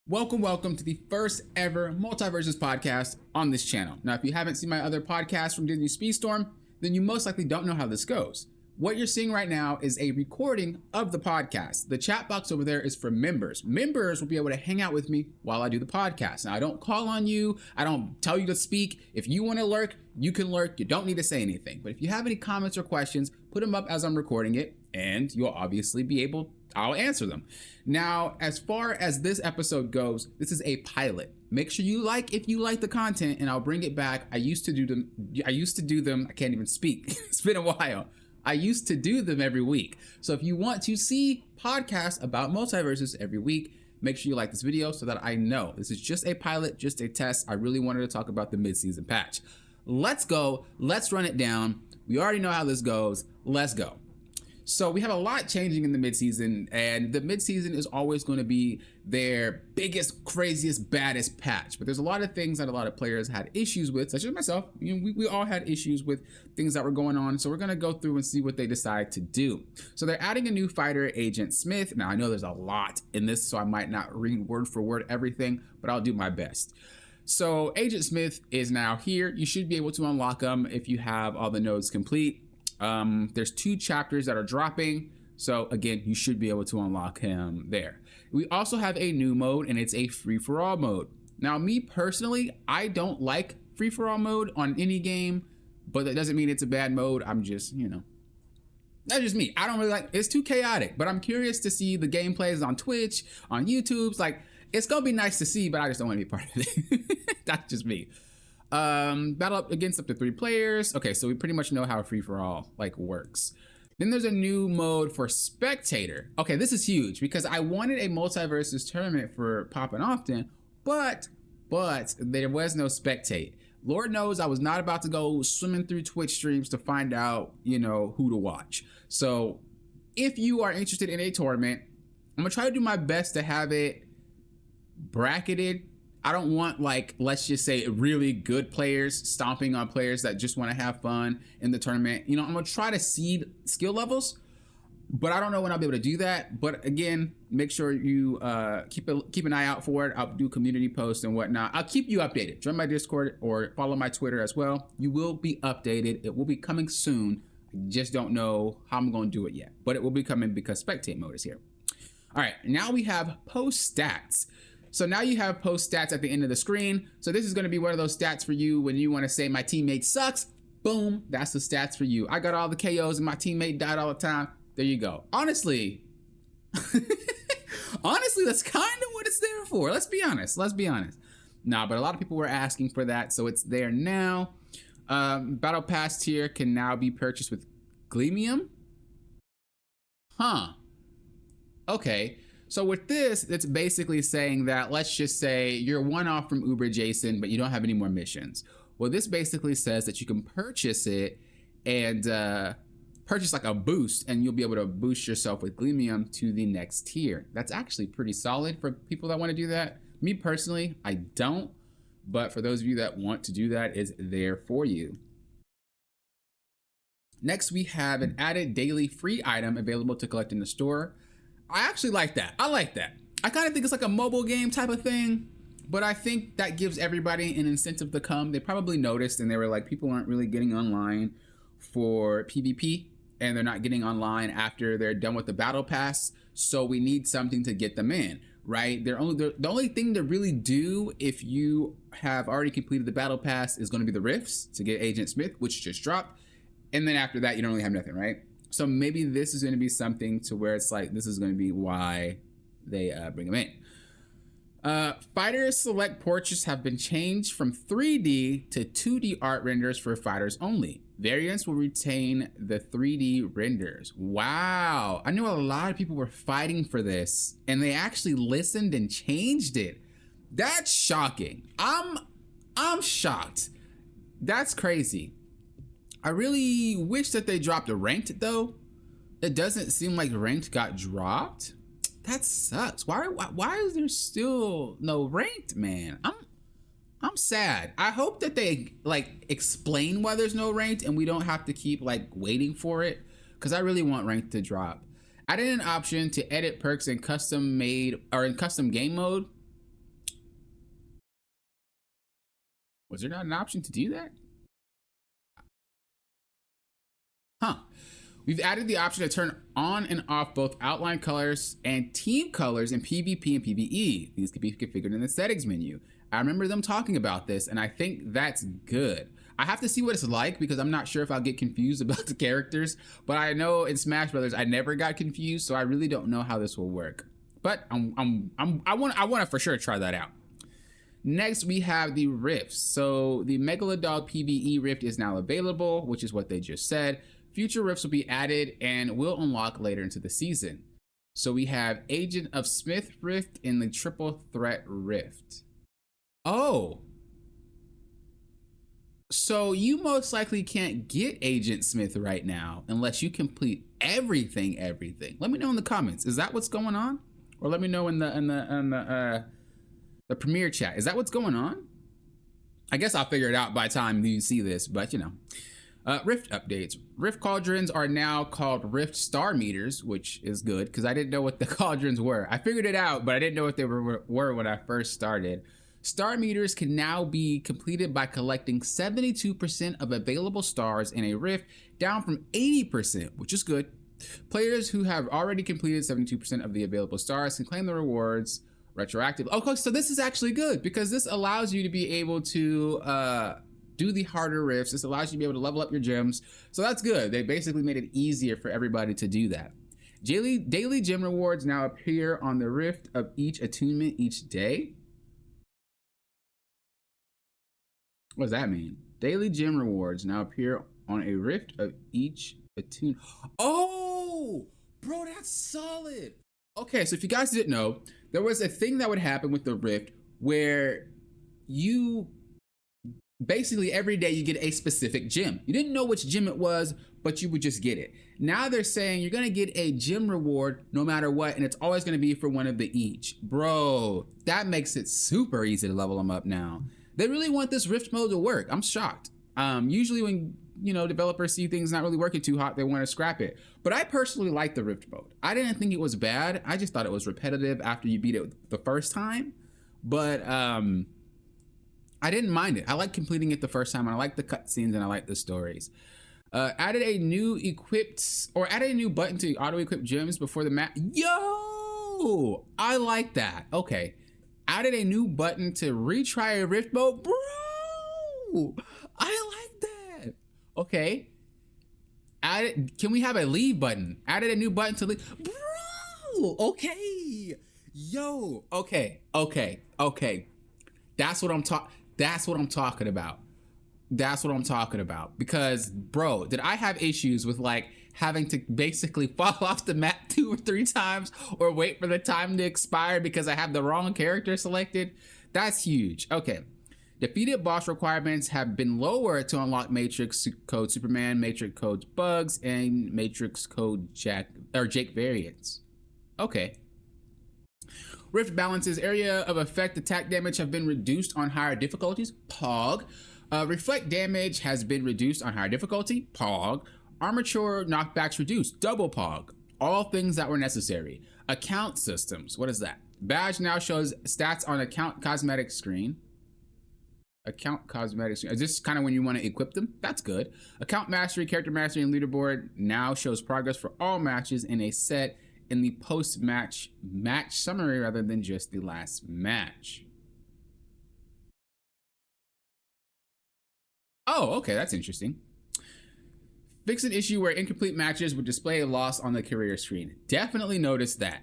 Welcome to the first ever MultiVersus podcast on this channel. Now, if you haven't seen my other podcasts from Disney Speedstorm, then you most likely don't know how this goes. What you're seeing right now is a recording of the podcast. The chat box over there is for members. Members will be able to hang out with me while I do the podcast. Now, I don't call on you. I don't tell you to speak. If you want to lurk, you can lurk. You don't need to say anything. But if you have any comments or questions, put them up as I'm recording it, and you'll obviously be able I'll answer them. Now, as far as this episode goes, this is a pilot. Make sure you like if you like the content, and I'll bring it back. I used to do them. I can't even speak. It's been a while. I used to do them every week. So if you want to see podcasts about MultiVersus every week, make sure you like this video so that I know. This is just a pilot, just a test. I really wanted to talk about the mid-season patch. Let's go. Let's run it down. We already know how this goes. Let's go. So we have a lot changing in the midseason, and the midseason is always going to be their biggest, craziest, baddest patch. But there's a lot of things that a lot of players had issues with, such as myself. You know, we all had issues with things that were going on. So we're going to go through and see what they decide to do. So they're adding a new fighter, Agent Smith. Now I know there's a lot in this, so I might not read word for word everything, but I'll do my best. So Agent Smith is now here. You should be able to unlock him if you have all the nodes complete. There's 2 chapters that are dropping, so again, you should be able to unlock him there. We also have a new mode, and it's a free-for-all mode. Now, me personally, I don't like free-for-all mode on any game, but that doesn't mean it's a bad mode. I'm just, you know, that's just me. I don't really like, it's too chaotic, but I'm curious to see the gameplays on Twitch, on YouTube. Like, it's gonna be nice to see, but I just don't want to be part of it. That's just me. Battle up against up to 3 players. Okay, so we pretty much know how free-for-all like works. Then there's a new mode for spectator. Okay, this is huge because I wanted a MultiVersus tournament for popping often, but there was no spectate. Lord knows I was not about to go swimming through Twitch streams to find out, you know, who to watch. So if you are interested in a tournament, I'm gonna try to do my best to have it bracketed. I don't want, like, let's just say really good players stomping on players that just want to have fun in the tournament. You know, I'm going to try to seed skill levels, but I don't know when I'll be able to do that. But again, make sure you keep an eye out for it. I'll do community posts and whatnot. I'll keep you updated. Join my Discord or follow my Twitter as well. You will be updated. It will be coming soon. I just don't know how I'm going to do it yet, but it will be coming because spectate mode is here. All right, now we have post stats. So now you have post stats at the end of the screen. So this is going to be one of those stats for you when you want to say my teammate sucks. Boom, that's the stats for you. I got all the KOs and my teammate died all the time. There you go. Honestly, that's kind of what it's there for. Let's be honest. Nah, but a lot of people were asking for that, so it's there now. Battle Pass tier can now be purchased with Gleamium. Huh. Okay. So with this, it's basically saying that, let's just say you're one off from Uber Jason, but you don't have any more missions. Well, this basically says that you can purchase it and purchase like a boost, and you'll be able to boost yourself with Gleamium to the next tier. That's actually pretty solid for people that want to do that. Me personally, I don't, but for those of you that want to do that, it's there for you. Next, we have an added daily free item available to collect in the store. I actually like that. I like that. I kind of think it's like a mobile game type of thing, but I think that gives everybody an incentive to come. They probably noticed and they were like, people aren't really getting online for PvP, and they're not getting online after they're done with the battle pass. So we need something to get them in, right? The only thing to really do if you have already completed the battle pass is going to be the rifts to get Agent Smith, which just dropped. And then after that, you don't really have nothing, right? So maybe this is going to be something to where it's like, this is going to be why they bring them in. Fighters select portraits have been changed from 3D to 2D art renders for fighters only. Variants will retain the 3D renders. Wow. I knew a lot of people were fighting for this, and they actually listened and changed it. That's shocking. I'm shocked. That's crazy. I really wish that they dropped a ranked though. It doesn't seem like ranked got dropped. That sucks. Why is there still no ranked, man? I'm sad. I hope that they like explain why there's no ranked and we don't have to keep like waiting for it, because I really want ranked to drop. Added an option to edit perks in custom made or in custom game mode. Was there not an option to do that? Huh. We've added the option to turn on and off both outline colors and team colors in PvP and PvE. These can be configured in the settings menu. I remember them talking about this, and I think that's good. I have to see what it's like because I'm not sure if I'll get confused about the characters, but I know in Smash Brothers I never got confused, so I really don't know how this will work. But I want to for sure try that out. Next, we have the rifts. So the Megalodog PvE rift is now available, which is what they just said. Future rifts will be added and will unlock later into the season. So we have Agent of Smith rift and the Triple Threat rift. Oh. So you most likely can't get Agent Smith right now unless you complete everything. Let me know in the comments. Is that what's going on? Or let me know in the premiere chat. Is that what's going on? I guess I'll figure it out by the time you see this, but you know. Rift updates. Rift cauldrons are now called Rift Star Meters, which is good because I didn't know what the cauldrons were. I figured it out, but I didn't know what they were when I first started. Star meters can now be completed by collecting 72% of available stars in a rift, down from 80%, which is good. Players who have already completed 72% of the available stars can claim the rewards retroactively. Okay, so this is actually good because this allows you to be able to do the harder rifts. This allows you to be able to level up your gems. So that's good. They basically made it easier for everybody to do that. Daily gem rewards now appear on the rift of each attunement each day. What does that mean? Daily gem rewards now appear on a rift of each attunement. Oh, bro, that's solid. Okay, so if you guys didn't know, there was a thing that would happen with the rift where you basically every day you get a specific gem. You didn't know which gem it was, but you would just get it. Now they're saying you're gonna get a gem reward no matter what, and it's always gonna be for one of the each. Bro, that makes it super easy to level them up now. They really want this rift mode to work. I'm shocked. Usually when developers see things not really working too hot, they want to scrap it. But I personally like the rift mode. I didn't think it was bad. I just thought it was repetitive after you beat it the first time. But I didn't mind it. I like completing it the first time, and I like the cutscenes, and I like the stories. Added a new button to auto-equip gems before the map. Yo, I like that. Okay. Added a new button to retry a rift mode. Bro, I like that. Okay. Can we have a leave button? Added a new button to leave. Bro, okay. Yo, okay. That's what I'm talking about. Because, bro, did I have issues with like having to basically fall off the map 2 or 3 times or wait for the time to expire because I have the wrong character selected? That's huge. Okay. Defeated boss requirements have been lowered to unlock Matrix Code Superman, Matrix Code Bugs, and Matrix Code Jake variants. Okay. Rift balances, area of effect attack damage have been reduced on higher difficulties. Pog. Reflect damage has been reduced on higher difficulty. Pog. Armature knockbacks reduced. Double Pog. All things that were necessary. Account systems. What is that? Badge now shows stats on account cosmetic screen. Account cosmetic screen. Is this kind of when you want to equip them? That's good. Account mastery, character mastery, and leaderboard now shows progress for all matches in a set in the post-match summary rather than just the last match. Oh, okay, that's interesting. Fix an issue where incomplete matches would display a loss on the career screen. Definitely noticed that.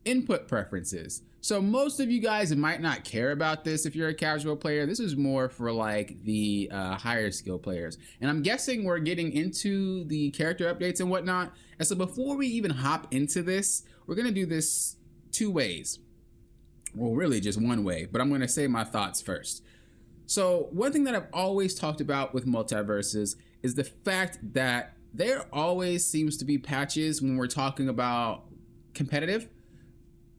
Input preferences. So most of you guys might not care about this if you're a casual player. This is more for like the higher skill players. And I'm guessing we're getting into the character updates and whatnot. And so before we even hop into this, we're gonna do this 2 ways. Well, really just one way, but I'm gonna say my thoughts first. So one thing that I've always talked about with MultiVersus is the fact that there always seems to be patches when we're talking about competitive.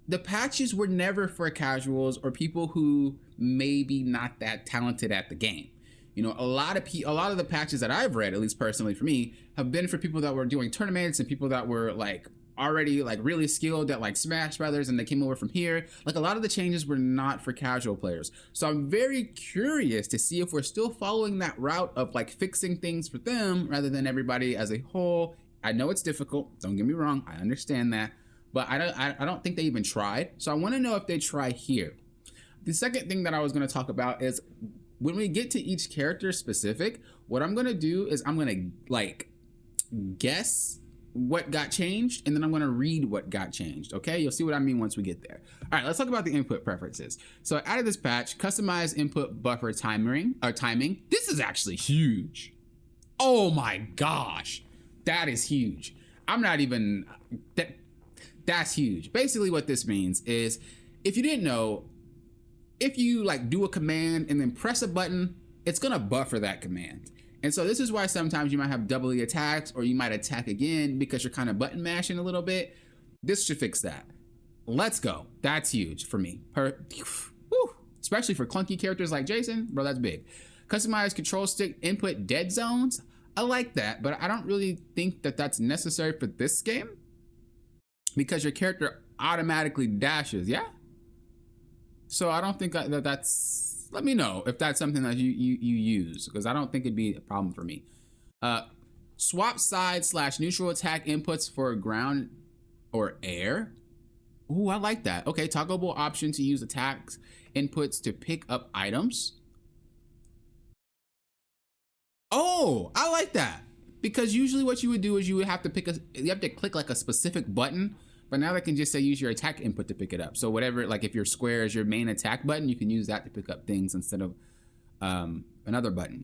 The patches were never for casuals or people who maybe not that talented at the game. You know, a lot of the patches that I've read, at least personally for me, have been for people that were doing tournaments and people that were like already like really skilled at like Smash Brothers and they came over from here. Like a lot of the changes were not for casual players. So I'm very curious to see if we're still following that route of like fixing things for them rather than everybody as a whole. I know it's difficult, don't get me wrong, I understand that, but I don't think they even tried. So I want to know if they try here. The second thing that I was going to talk about is when we get to each character specific, what I'm going to do is I'm going to like guess what got changed, and then I'm going to read what got changed. Okay, you'll see what I mean once we get there. All right, let's talk about the input preferences. So I added this patch, customize input buffer timing. This is actually huge. Oh my gosh, that is huge. I'm not even that's huge. Basically what this means is, if you didn't know, if you like do a command and then press a button, it's gonna buffer that command. And so this is why sometimes you might have double the attacks, or you might attack again because you're kind of button mashing a little bit. This should fix that. Let's go. That's huge for me. Especially for clunky characters like Jason, bro, that's big. Customize control stick input dead zones. I like that, but I don't really think that that's necessary for this game because your character automatically dashes, yeah? So I don't think that's, let me know if that's something that you use, because I don't think it'd be a problem for me. Swap side / neutral attack inputs for ground or air. Ooh, I like that. Okay, toggleable option to use attacks inputs to pick up items. Oh, I like that, because usually what you would do is you would have to you have to click like a specific button. But now they can just say use your attack input to pick it up. So whatever, like if your square is your main attack button, you can use that to pick up things instead of another button.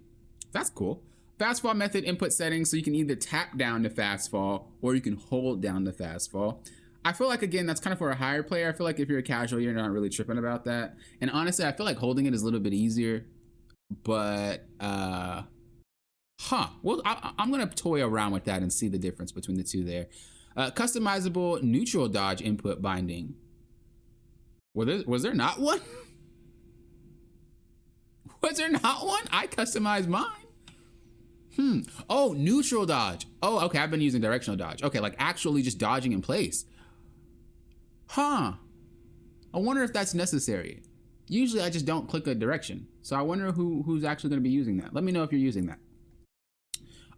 That's cool. Fast fall method input settings, so you can either tap down to fast fall or you can hold down to fast fall. I feel like, again, that's kind of for a higher player. I feel like if you're a casual, you're not really tripping about that. And honestly, I feel like holding it is a little bit easier. But, well, I'm going to toy around with that and see the difference between the two there. Customizable neutral dodge input binding. Was there not one? Was there not one? I customized mine. Oh, neutral dodge. Oh, okay, I've been using directional dodge. Okay, like actually just dodging in place. I wonder if that's necessary. Usually I just don't click a direction. So I wonder who's actually going to be using that. Let me know if you're using that.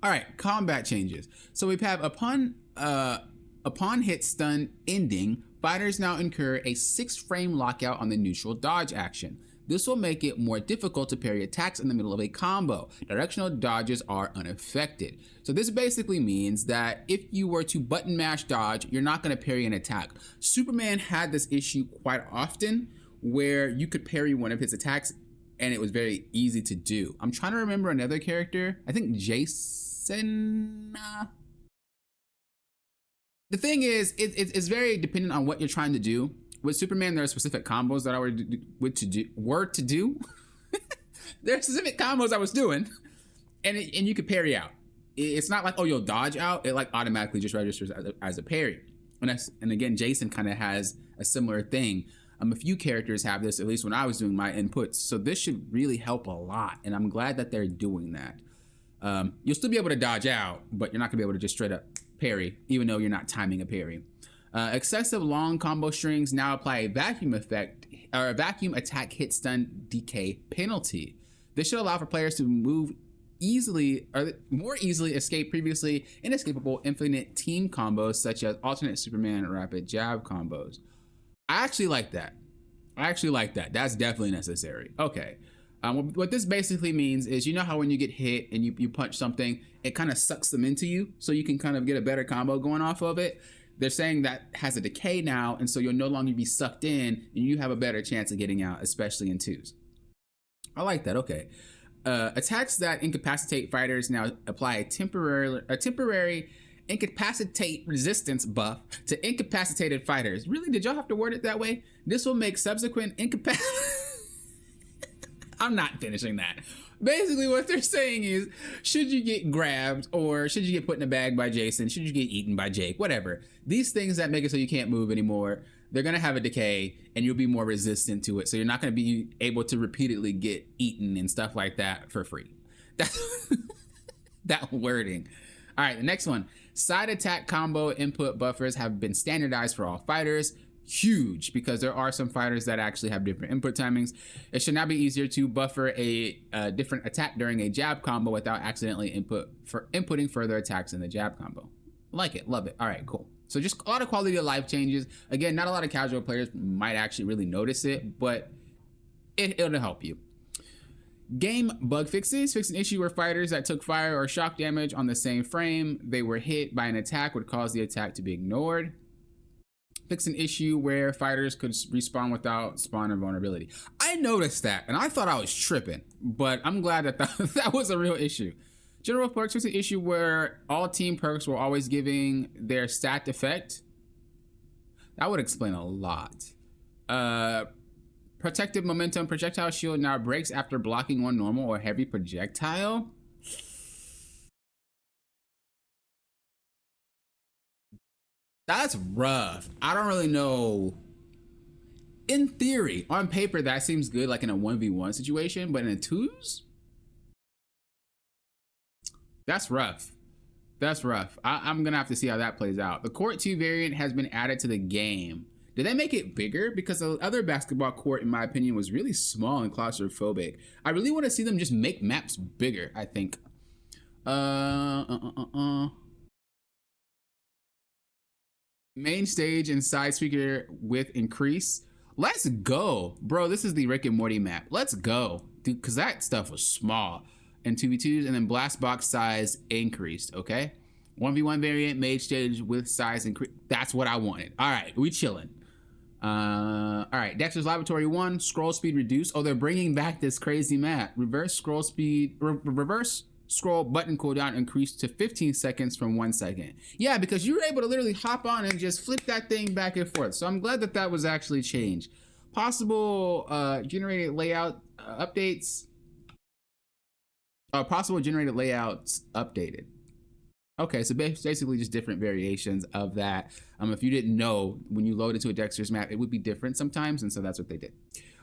All right, combat changes. So we have upon hit stun ending, fighters now incur a 6-frame lockout on the neutral dodge action. This will make it more difficult to parry attacks in the middle of a combo. Directional dodges are unaffected. So this basically means that if you were to button mash dodge, you're not going to parry an attack. Superman had this issue quite often where you could parry one of his attacks and it was very easy to do. I'm trying to remember another character. I think Jason. The thing is, it's very dependent on what you're trying to do. With Superman, there are specific combos that I were to do. There are specific combos I was doing, and you could parry out. It's not like, oh, you'll dodge out. It like automatically just registers as a parry. And again, Jason kind of has a similar thing. A few characters have this, at least when I was doing my inputs. So this should really help a lot, and I'm glad that they're doing that. You'll still be able to dodge out, but you're not gonna be able to just straight up parry, even though you're not timing a parry. Excessive long combo strings now apply a vacuum effect or a vacuum attack hit stun decay penalty. This should allow for players to move easily or more easily escape previously inescapable infinite team combos such as alternate Superman rapid jab combos. I actually like that. That's definitely necessary. Okay. What this basically means is, you know how when you get hit and you punch something, it kind of sucks them into you, so you can kind of get a better combo going off of it. They're saying that has a decay now, and so you'll no longer be sucked in, and you have a better chance of getting out, especially in twos. I like that. Okay. Attacks that incapacitate fighters now apply a temporary incapacitate resistance buff to incapacitated fighters. Really? Did y'all have to word it that way? This will make subsequent I'm not finishing that. Basically what they're saying is, should you get grabbed or should you get put in a bag by Jason, should you get eaten by Jake, whatever, these things that make it so you can't move anymore, they're going to have a decay and you'll be more resistant to it. So you're not going to be able to repeatedly get eaten and stuff like that for free. That's that wording. All right, the next one. Side attack combo input buffers have been standardized for all fighters. Huge, because there are some fighters that actually have different input timings. It should now be easier to buffer a different attack during a jab combo without accidentally inputting further attacks in the jab combo. Like it, love it. All right, cool. So just a lot of quality of life changes. Again, not a lot of casual players might actually really notice it, but it'll help you. Game bug fixes. Fix an issue where fighters that took fire or shock damage on the same frame they were hit by an attack would cause the attack to be ignored. Fix an issue where fighters could respawn without spawner vulnerability. I noticed that, and I thought I was tripping, but I'm glad that that was a real issue. General perks. Fix an issue where all team perks were always giving their stacked effect. That would explain a lot. Protective momentum. Projectile shield now breaks after blocking one normal or heavy projectile. That's rough. I don't really know. In theory, on paper, that seems good, like in a 1v1 situation, but in a 2s? That's rough. That's rough. I'm gonna have to see how that plays out. The Court 2 variant has been added to the game. Did they make it bigger? Because the other basketball court, in my opinion, was really small and claustrophobic. I really want to see them just make maps bigger, I think. Main stage and side speaker width increase. Let's go. Bro, this is the Rick and Morty map. Let's go. Dude, because that stuff was small in 2v2s, and then blast box size increased, okay? 1v1 variant, mage stage with size increase. That's what I wanted. All right, we chilling. All right, Dexter's Laboratory 1, scroll speed reduced. Oh, they're bringing back this crazy map. Reverse scroll speed, reverse scroll button cooldown increased to 15 seconds from 1 second. Yeah, because you were able to literally hop on and just flip that thing back and forth. So I'm glad that that was actually changed. Possible generated layout updates. Possible generated layouts updated. Okay, so basically just different variations of that. If you didn't know, when you load into a Dexter's map, it would be different sometimes, and so that's what they did.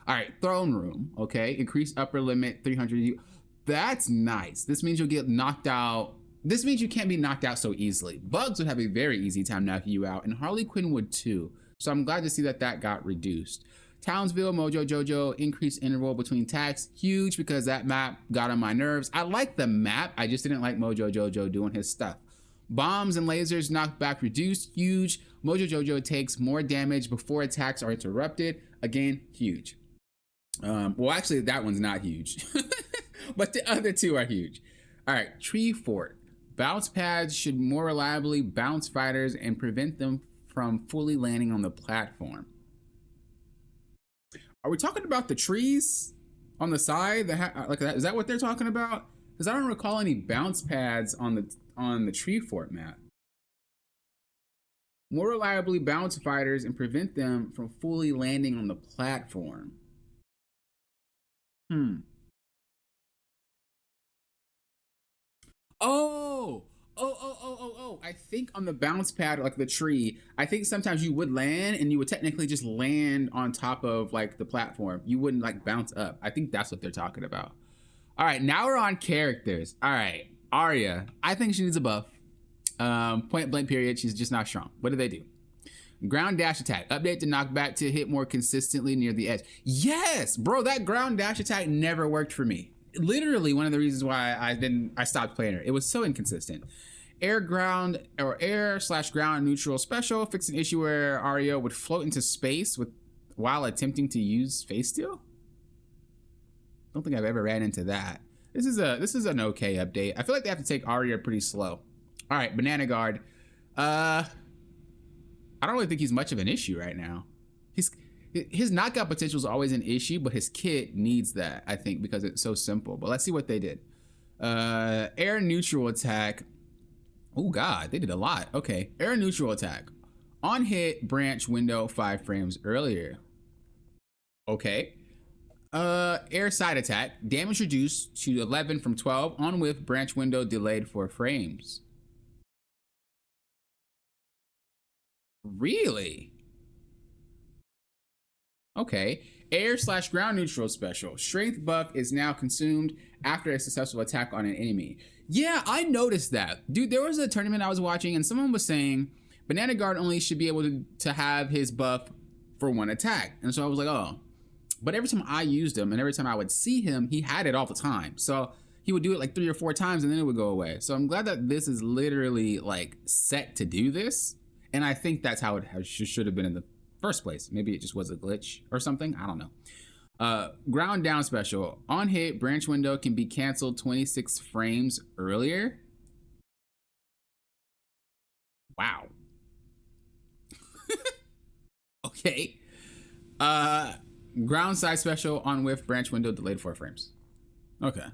All right, Throne Room, okay. Increased upper limit, 300. That's nice. This means you'll get knocked out. This means you can't be knocked out so easily. Bugs would have a very easy time knocking you out, and Harley Quinn would too. So I'm glad to see that that got reduced. Townsville, Mojo Jojo, increased interval between attacks. Huge, because that map got on my nerves. I like the map, I just didn't like Mojo Jojo doing his stuff. Bombs and lasers knockback reduced. Huge. Mojo Jojo takes more damage before attacks are interrupted. Again, huge. Well, actually, that one's not huge. But the other two are huge. All right, Tree Fort. Bounce pads should more reliably bounce fighters and prevent them from fully landing on the platform. Are we talking about the trees on the side? Like that? Is that what they're talking about? Because I don't recall any bounce pads on the Tree Fort map. More reliably bounce fighters and prevent them from fully landing on the platform. Oh, I think on the bounce pad, like the tree, I think sometimes you would land and you would technically just land on top of like the platform. You wouldn't like bounce up. I think that's what they're talking about. All right, now we're on characters. All right, Arya, I think she needs a buff. Point blank period, she's just not strong. What do they do? Ground dash attack. Update the knockback to hit more consistently near the edge. Yes, bro, that ground dash attack never worked for me. Literally one of the reasons why I stopped playing her. It was so inconsistent. Air ground or air/ground neutral special. Fix an issue where Arya would float into space while attempting to use face steal. Don't think I've ever ran into that. This is an okay update. I feel like they have to take Arya pretty slow. All right, Banana Guard. I don't really think he's much of an issue right now. His knockout potential is always an issue, but his kit needs that, I think, because it's so simple. But let's see what they did. Air neutral attack. Oh God, they did a lot. Okay, air neutral attack. On hit, branch window 5 frames earlier. Okay. Air side attack. Damage reduced to 11 from 12. On whiff, branch window delayed 4 frames. Really? Okay. Air/ground neutral special. Strength buff is now consumed after a successful attack on an enemy. Yeah, I noticed that. Dude, there was a tournament I was watching and someone was saying Banana Guard only should be able to have his buff for one attack. And so I was like, oh. But every time I used him and every time I would see him, he had it all the time. So he would do it like 3 or 4 times and then it would go away. So I'm glad that this is literally like set to do this. And I think that's how it should have been in the first place. Maybe it just was a glitch or something. I don't know. Ground down special. On hit, branch window can be canceled 26 frames earlier. Wow. Okay. Ground side special. On whiff, branch window delayed 4 frames. Okay.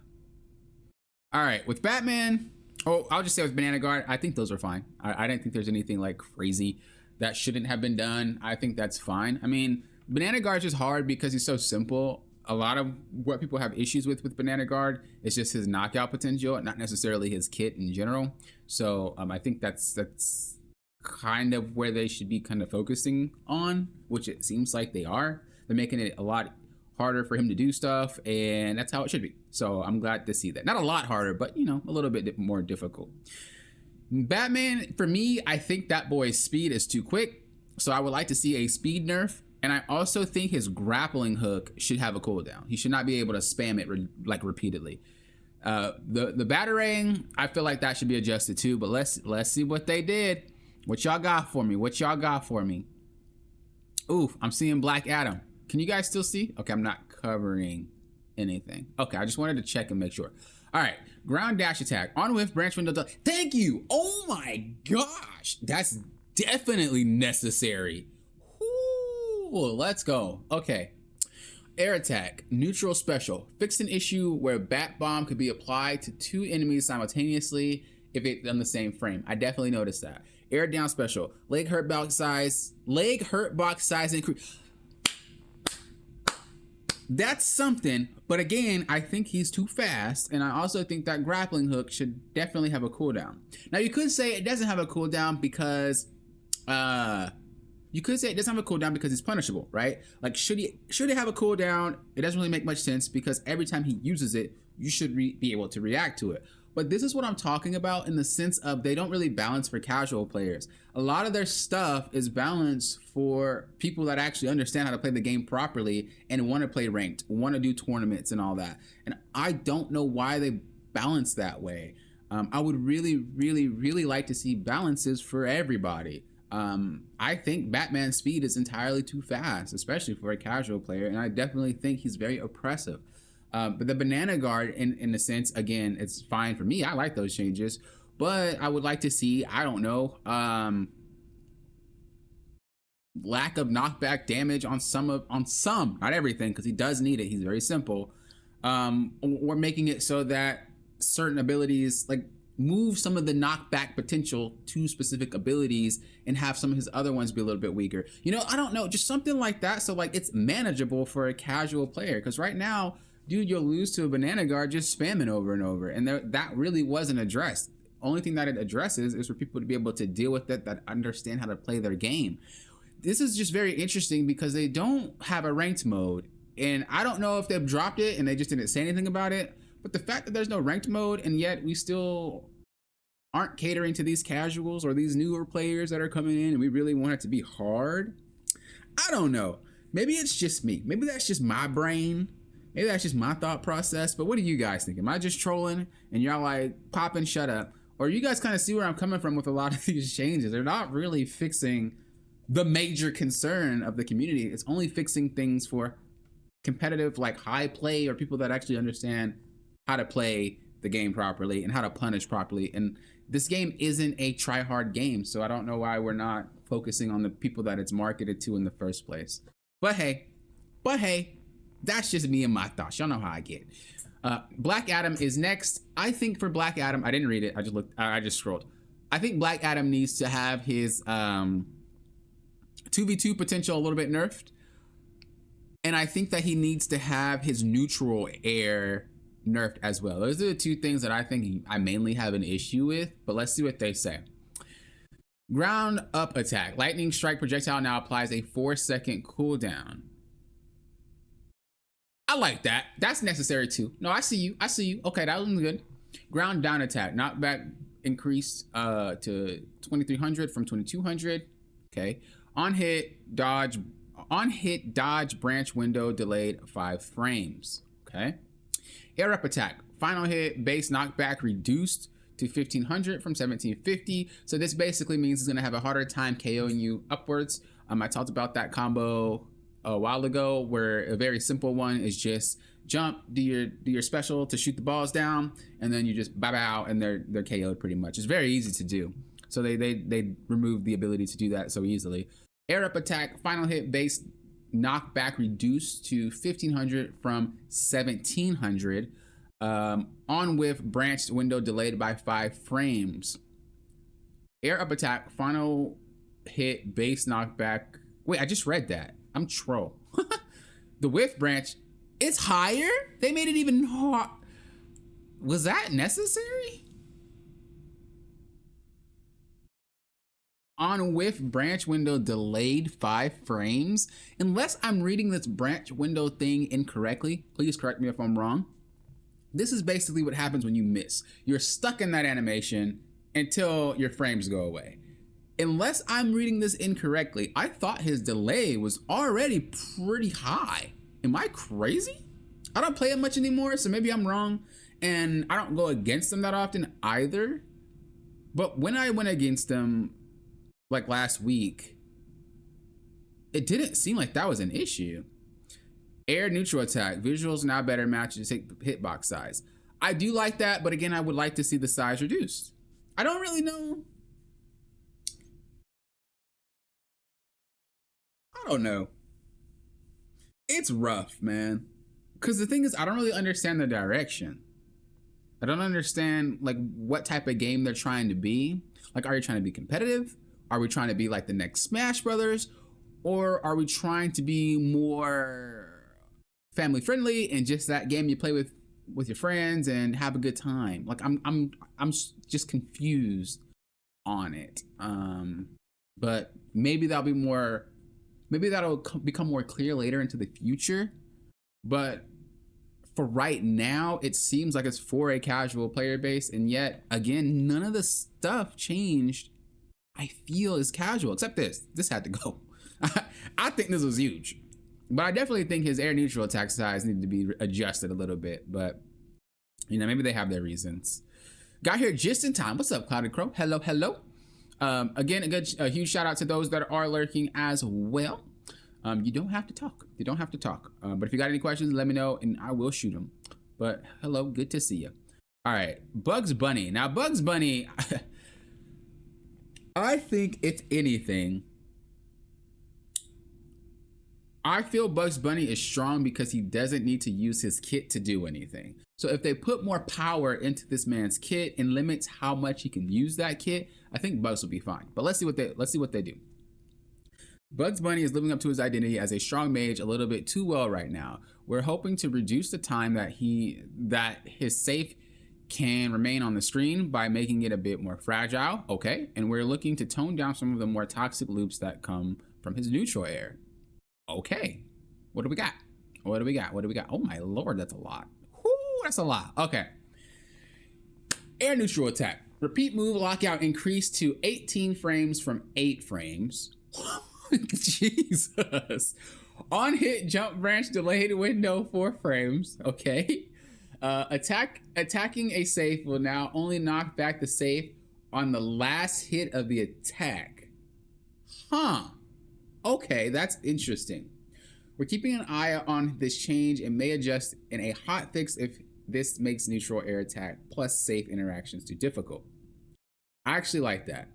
All right. With Batman, oh, I'll just say with Banana Guard, I think those are fine. I didn't think there's anything like crazy that shouldn't have been done. I think that's fine. I mean, Banana Guard's just hard because he's so simple. A lot of what people have issues with Banana Guard is just his knockout potential, not necessarily his kit in general. So I think that's kind of where they should be kind of focusing on, which it seems like they are. They're making it a lot harder for him to do stuff, and that's how it should be. So I'm glad to see that. Not a lot harder, but you know, a little bit more difficult. Batman, for me, I think that boy's speed is too quick, so I would like to see a speed nerf. And I also think his grappling hook should have a cooldown. He should not be able to spam it like repeatedly. The batarang, I feel like that should be adjusted too. But let's see what they did. What y'all got for me? What y'all got for me? Ooh, I'm seeing Black Adam. Can you guys still see? Okay, I'm not covering anything. Okay, I just wanted to check and make sure. All right, ground dash attack. On whiff, branch window. Thank you. Oh my gosh, that's definitely necessary. Ooh, let's go. Okay. Air attack, neutral special. Fix an issue where Bat Bomb could be applied to 2 enemies simultaneously if it's on the same frame. I definitely noticed that. Air down special. Leg hurt box size increase. That's something, but again, I think he's too fast, and I also think that grappling hook should definitely have a cooldown. Now, you could say it doesn't have a cooldown because he's punishable, right? Like, should he have a cooldown? It doesn't really make much sense because every time he uses it, you should be able to react to it. But this is what I'm talking about in the sense of they don't really balance for casual players. A lot of their stuff is balanced for people that actually understand how to play the game properly and want to play ranked, want to do tournaments and all that. And I don't know why they balance that way. I would really, really, really like to see balances for everybody. I think Batman's speed is entirely too fast, especially for a casual player, and I definitely think he's very oppressive. But the Banana Guard, in a sense, again, it's fine for me. I like those changes, but I would like to see, I don't know, lack of knockback damage on some, not everything, because he does need it. He's very simple. Or making it so that certain abilities, like, move some of the knockback potential to specific abilities and have some of his other ones be a little bit weaker. You know, I don't know, just something like that. So like it's manageable for a casual player. Because right now, dude, you'll lose to a Banana Guard just spamming over and over. And that really wasn't addressed. Only thing that it addresses is for people to be able to deal with it, that understand how to play their game. This is just very interesting because they don't have a ranked mode. And I don't know if they've dropped it and they just didn't say anything about it. But the fact that there's no ranked mode and yet we still aren't catering to these casuals or these newer players that are coming in and we really want it to be hard, I don't know. Maybe it's just me. Maybe that's just my brain. Maybe that's just my thought process. But what do you guys think? Am I just trolling and y'all like, pop and shut up? Or you guys kind of see where I'm coming from with a lot of these changes? They're not really fixing the major concern of the community. It's only fixing things for competitive, like high play, or people that actually understand how to play the game properly and how to punish properly. And this game isn't a try-hard game, so I don't know why we're not focusing on the people that it's marketed to in the first place. But hey, that's just me and my thoughts. Y'all know how I get. Black Adam is next. I think for Black Adam, I didn't read it. I just scrolled. I think Black Adam needs to have his 2v2 potential a little bit nerfed. And I think that he needs to have his neutral air nerfed as well. Those are the two things that I think I mainly have an issue with, but let's see what they say. Ground up attack. Lightning strike projectile now applies a 4-second cooldown. I like that. That's necessary too. No, I see you. I see you. Okay, that one's good. Ground down attack. Knockback increased to 2300 from 2200. Okay. On hit, dodge branch window delayed 5 frames. Okay. Air up attack. Final hit, base knockback reduced to 1500 from 1750. So this basically means it's going to have a harder time KOing you upwards. I talked about that combo a while ago, where a very simple one is just jump, do your special to shoot the balls down, and then you just bow out and they're KO'd pretty much. It's very easy to do. So they removed the ability to do that so easily. Air up attack, final hit, base knockback reduced to 1500 from 1700. On whiff, branched window delayed by 5 frames. Air up attack, final hit, base knockback. Wait, I just read that. I'm troll. The whiff branch, it's higher? They made it even hard. Was that necessary? On whiff, branch window delayed 5 frames. Unless I'm reading this branch window thing incorrectly, please correct me if I'm wrong. This is basically what happens when you miss. You're stuck in that animation until your frames go away. Unless I'm reading this incorrectly, I thought his delay was already pretty high. Am I crazy? I don't play it much anymore, so maybe I'm wrong. And I don't go against them that often either. But when I went against them, like last week, it didn't seem like that was an issue. Air neutral attack. Visuals now better matches hitbox size. I do like that, but again, I would like to see the size reduced. I don't really know. I don't know. It's rough, man. Because the thing is, I don't really understand the direction. I don't understand like what type of game they're trying to be. Like, are you trying to be competitive? Are we trying to be like the next Smash Brothers? Or are we trying to be more family friendly and just that game you play with your friends and have a good time? Like, I'm just confused on it. But maybe that'll be more. Maybe that'll become more clear later into the future. But for right now, it seems like it's for a casual player base. And yet, again, none of the stuff changed, I feel, is casual. Except this. This had to go. I think this was huge. But I definitely think his air neutral attack size needed to be adjusted a little bit. But, you know, maybe they have their reasons. Got here just in time. What's up, Clouded Crow? Hello, hello. Again, a huge shout out to those that are lurking as well. You don't have to talk. You don't have to talk. But if you got any questions, let me know and I will shoot them. But hello, good to see you. All right, Bugs Bunny. Now, Bugs Bunny, I think if anything, I feel Bugs Bunny is strong because he doesn't need to use his kit to do anything. So if they put more power into this man's kit and limits how much he can use that kit, I think Bugs will be fine. But let's see what they do. Bugs Bunny is living up to his identity as a strong mage a little bit too well right now. We're hoping to reduce the time that his safe can remain on the screen by making it a bit more fragile. Okay, and we're looking to tone down some of the more toxic loops that come from his neutral air. Okay, what do we got? What do we got? What do we got? Oh my lord, that's a lot. Whoo, that's a lot. Okay. Air neutral attack. Repeat move lockout increased to 18 frames from 8 frames. Jesus. On hit jump branch delayed window 4 frames. Okay. Attacking a safe will now only knock back the safe on the last hit of the attack. Huh. Okay, that's interesting. We're keeping an eye on this change and may adjust in a hot fix if this makes neutral air attack plus safe interactions too difficult. I actually like that.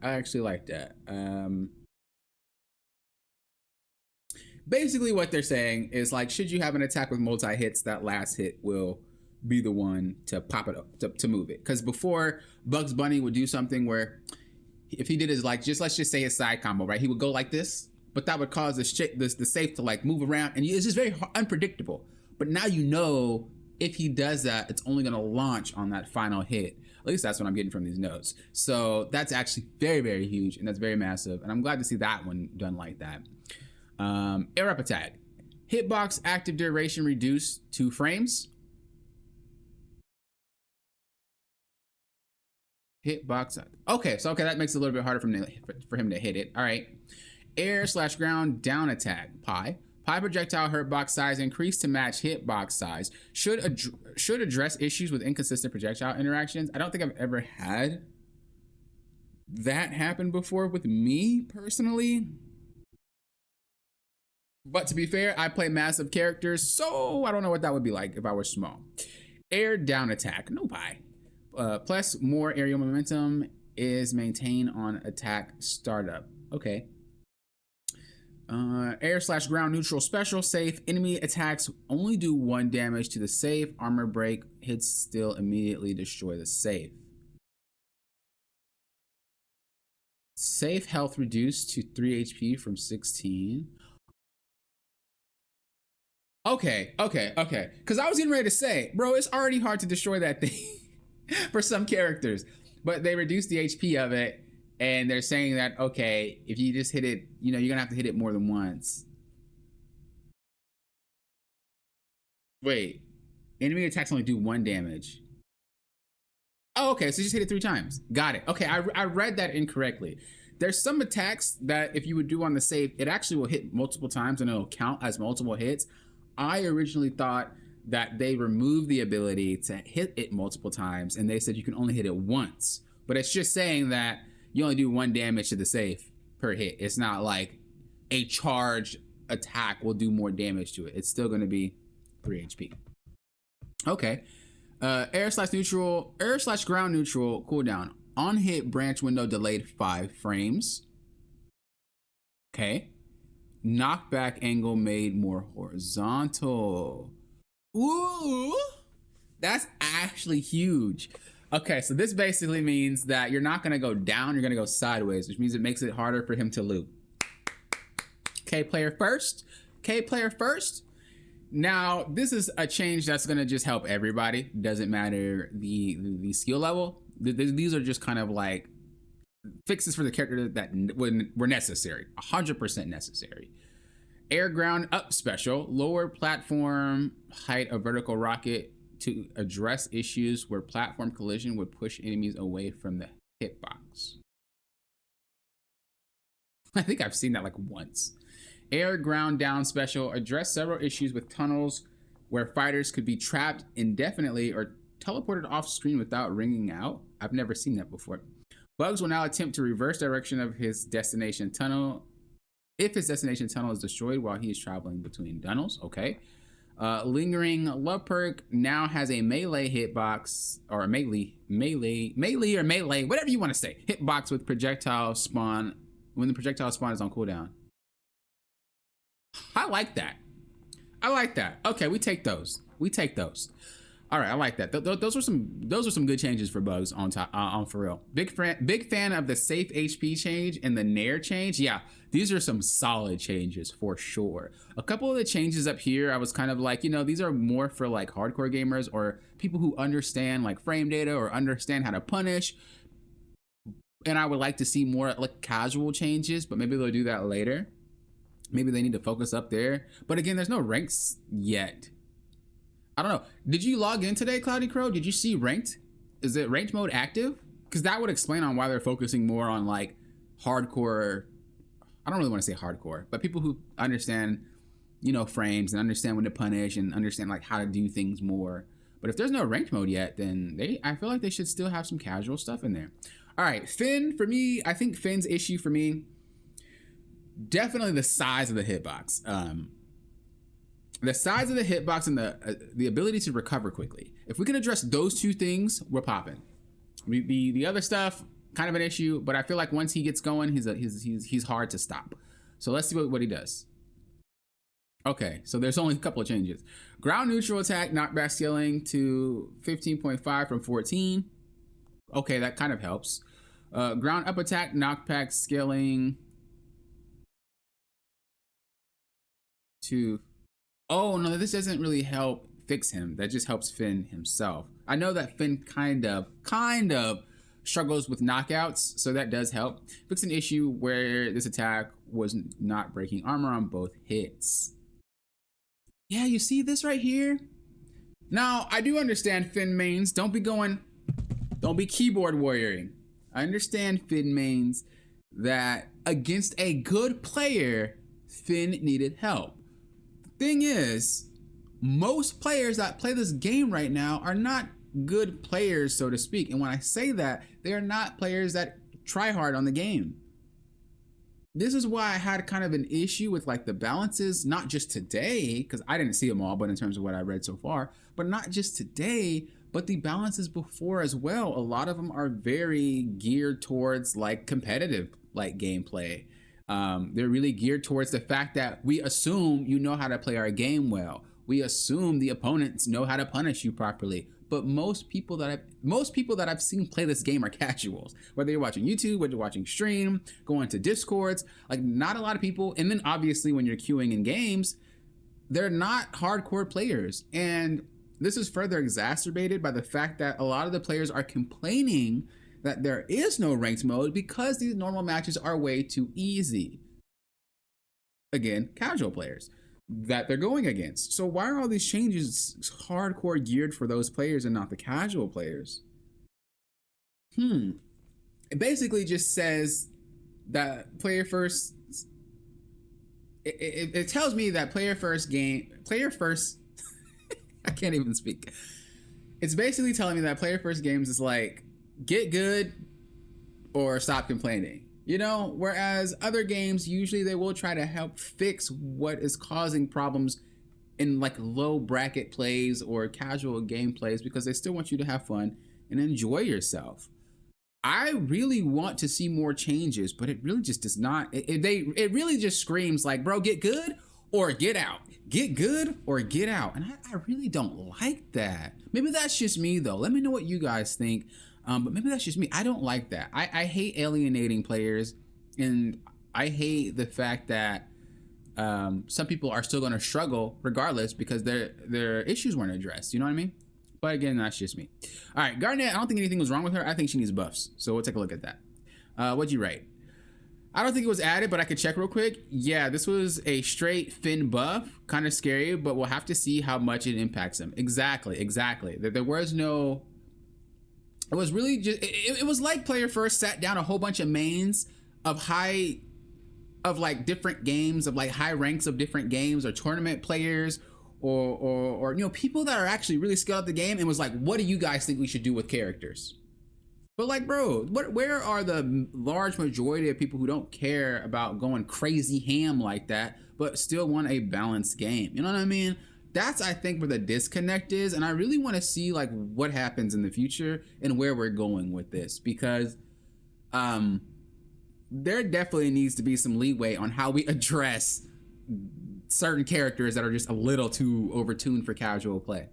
Basically what they're saying is, like, should you have an attack with multi-hits, that last hit will be the one to pop it up, to move it. Because before, Bugs Bunny would do something where if he did his, like, let's just say his side combo, right? He would go like this, but that would cause the safe to like move around, and it's just very unpredictable. But now you know if he does that, it's only gonna launch on that final hit. At least that's what I'm getting from these notes. So that's actually very, very huge, and that's very massive. And I'm glad to see that one done like that. Air up attack. Hitbox active duration reduced 2 frames. Hitbox. Okay, so that makes it a little bit harder for him to hit it. All right. Air/ground down attack. Pi. Pi projectile hurtbox size increased to match hitbox size. Should address issues with inconsistent projectile interactions. I don't think I've ever had that happen before with me personally. But to be fair, I play massive characters, so I don't know what that would be like if I were small. Air down attack. No Pi. Plus more aerial momentum is maintained on attack startup. Okay. Air/ground neutral special safe. Enemy attacks only do 1 damage to the safe. Armor break hits still immediately destroy the safe. Safe health reduced to 3 HP from 16. Okay. Because I was getting ready to say, bro, it's already hard to destroy that thing for some characters. But they reduced the HP of it. And they're saying that, okay, if you just hit it, you know, you're going to have to hit it more than once. Wait. Enemy attacks only do 1 damage. Oh, okay, so just hit it 3 times. Got it. Okay, I read that incorrectly. There's some attacks that if you would do on the save, it actually will hit multiple times and it'll count as multiple hits. I originally thought that they removed the ability to hit it multiple times and they said you can only hit it once. But it's just saying that you only do 1 damage to the safe per hit. It's not like a charged attack will do more damage to it. It's still going to be 3 HP. Okay. Air/ground neutral cooldown. On hit branch window delayed 5 frames. Okay. Knockback angle made more horizontal. Ooh. That's actually huge. Okay, so this basically means that you're not going to go down, you're going to go sideways, which means it makes it harder for him to loot. K player first. Now, this is a change that's going to just help everybody. Doesn't matter the skill level. These are just kind of like fixes for the character that were necessary. 100% necessary. Air ground up special. Lower platform height of vertical rocket to address issues where platform collision would push enemies away from the hitbox. I think I've seen that like once. Air ground down special. Address several issues with tunnels where fighters could be trapped indefinitely or teleported off screen without ringing out. I've never seen that before. Bugs will now attempt to reverse direction of his destination tunnel if his destination tunnel is destroyed while he is traveling between tunnels. Okay. Lingering love perk now has a melee hitbox or a melee, whatever you want to say. Hitbox with projectile spawn when the projectile spawn is on cooldown. I like that. Okay, we take those. All right, I like that. Those are some good changes for bugs on for real. Big fan of the safe HP change and the Nair change. Yeah, these are some solid changes for sure. A couple of the changes up here, I was kind of like, you know, these are more for like hardcore gamers or people who understand like frame data or understand how to punish. And I would like to see more like casual changes, but maybe they'll do that later. Maybe they need to focus up there. But again, there's no ranks yet. I don't know. Did you log in today, Cloudy Crow? Did you see ranked? Is it ranked mode active? Because that would explain on why they're focusing more on like hardcore. I don't really want to say hardcore, but people who understand, you know, frames and understand when to punish and understand like how to do things more. But if there's no ranked mode yet, then I feel like they should still have some casual stuff in there. All right, Finn, for me, I think Finn's issue for me, definitely the size of the hitbox. The size of the hitbox and the ability to recover quickly. If we can address those two things, we're popping. The other stuff, kind of an issue, but I feel like once he gets going, he's hard to stop. So let's see what he does. Okay, so there's only a couple of changes. Ground neutral attack, knockback scaling to 15.5 from 14. Okay, that kind of helps. Ground up attack, knockback scaling to... Oh, no, this doesn't really help fix him. That just helps Finn himself. I know that Finn kind of struggles with knockouts, so that does help. Fix an issue where this attack was not breaking armor on both hits. Yeah, you see this right here? Now, I do understand Finn mains. Don't be keyboard warrioring. I understand Finn mains that against a good player, Finn needed help. The thing is, most players that play this game right now are not good players, so to speak. And when I say that, they are not players that try hard on the game. This is why I had kind of an issue with like the balances, not just today, because I didn't see them all, but in terms of what I read so far, but not just today, but the balances before as well. A lot of them are very geared towards like competitive like gameplay. They're really geared towards the fact that we assume you know how to play our game well. We assume the opponents know how to punish you properly. But most people that I've seen play this game are casuals. Whether you're watching YouTube, whether you're watching stream, going to Discords, like not a lot of people. And then obviously when you're queuing in games, they're not hardcore players. And this is further exacerbated by the fact that a lot of the players are complaining that there is no ranked mode because these normal matches are way too easy. Again, casual players that they're going against. So why are all these changes hardcore geared for those players and not the casual players? It basically just says that player first. It tells me that player first. I can't even speak. It's basically telling me that player first games is like get good or stop complaining. You know, whereas other games, usually they will try to help fix what is causing problems in like low bracket plays or casual game plays because they still want you to have fun and enjoy yourself. I really want to see more changes, but it really just does not. It really just screams like, bro, get good or get out. Get good or get out. And I really don't like that. Maybe that's just me though. Let me know what you guys think. But maybe that's just me. I don't like that. I hate alienating players, and I hate the fact that some people are still going to struggle regardless because their issues weren't addressed. You know what I mean? But again, that's just me. All right, Garnet, I don't think anything was wrong with her. I think she needs buffs. So we'll take a look at that. What'd you write? I don't think it was added, but I could check real quick. Yeah, this was a straight Finn buff. Kind of scary, but we'll have to see how much it impacts him. Exactly. There was no... It was really just, it was like player first sat down a whole bunch of mains of like different games, of like high ranks of different games or tournament players or you know, people that are actually really skilled at the game and was like, what do you guys think we should do with characters? But like, bro, where are the large majority of people who don't care about going crazy ham like that, but still want a balanced game? You know what I mean? That's, I think, where the disconnect is, and I really want to see like what happens in the future and where we're going with this, because there definitely needs to be some leeway on how we address certain characters that are just a little too overtuned for casual play.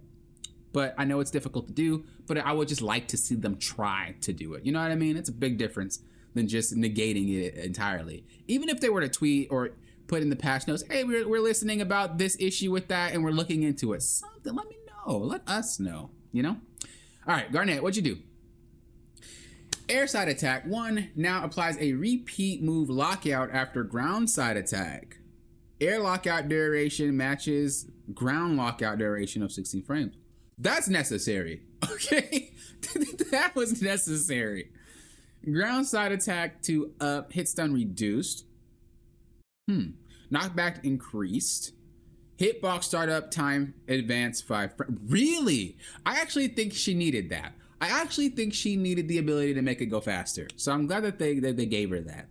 But I know it's difficult to do, but I would just like to see them try to do it. You know what I mean? It's a big difference than just negating it entirely. Even if they were to tweet or put in the patch notes, hey, we're listening about this issue with that and we're looking into it. Something, let me know. Let us know, you know? All right, Garnet, what'd you do? Air side attack 1 now applies a repeat move lockout after ground side attack. Air lockout duration matches ground lockout duration of 16 frames. That's necessary, okay? That was necessary. Ground side attack to up, hit stun reduced. Knockback increased. Hitbox startup time advanced 5 frames. Really? I actually think she needed that. I actually think she needed the ability to make it go faster. So I'm glad that they gave her that.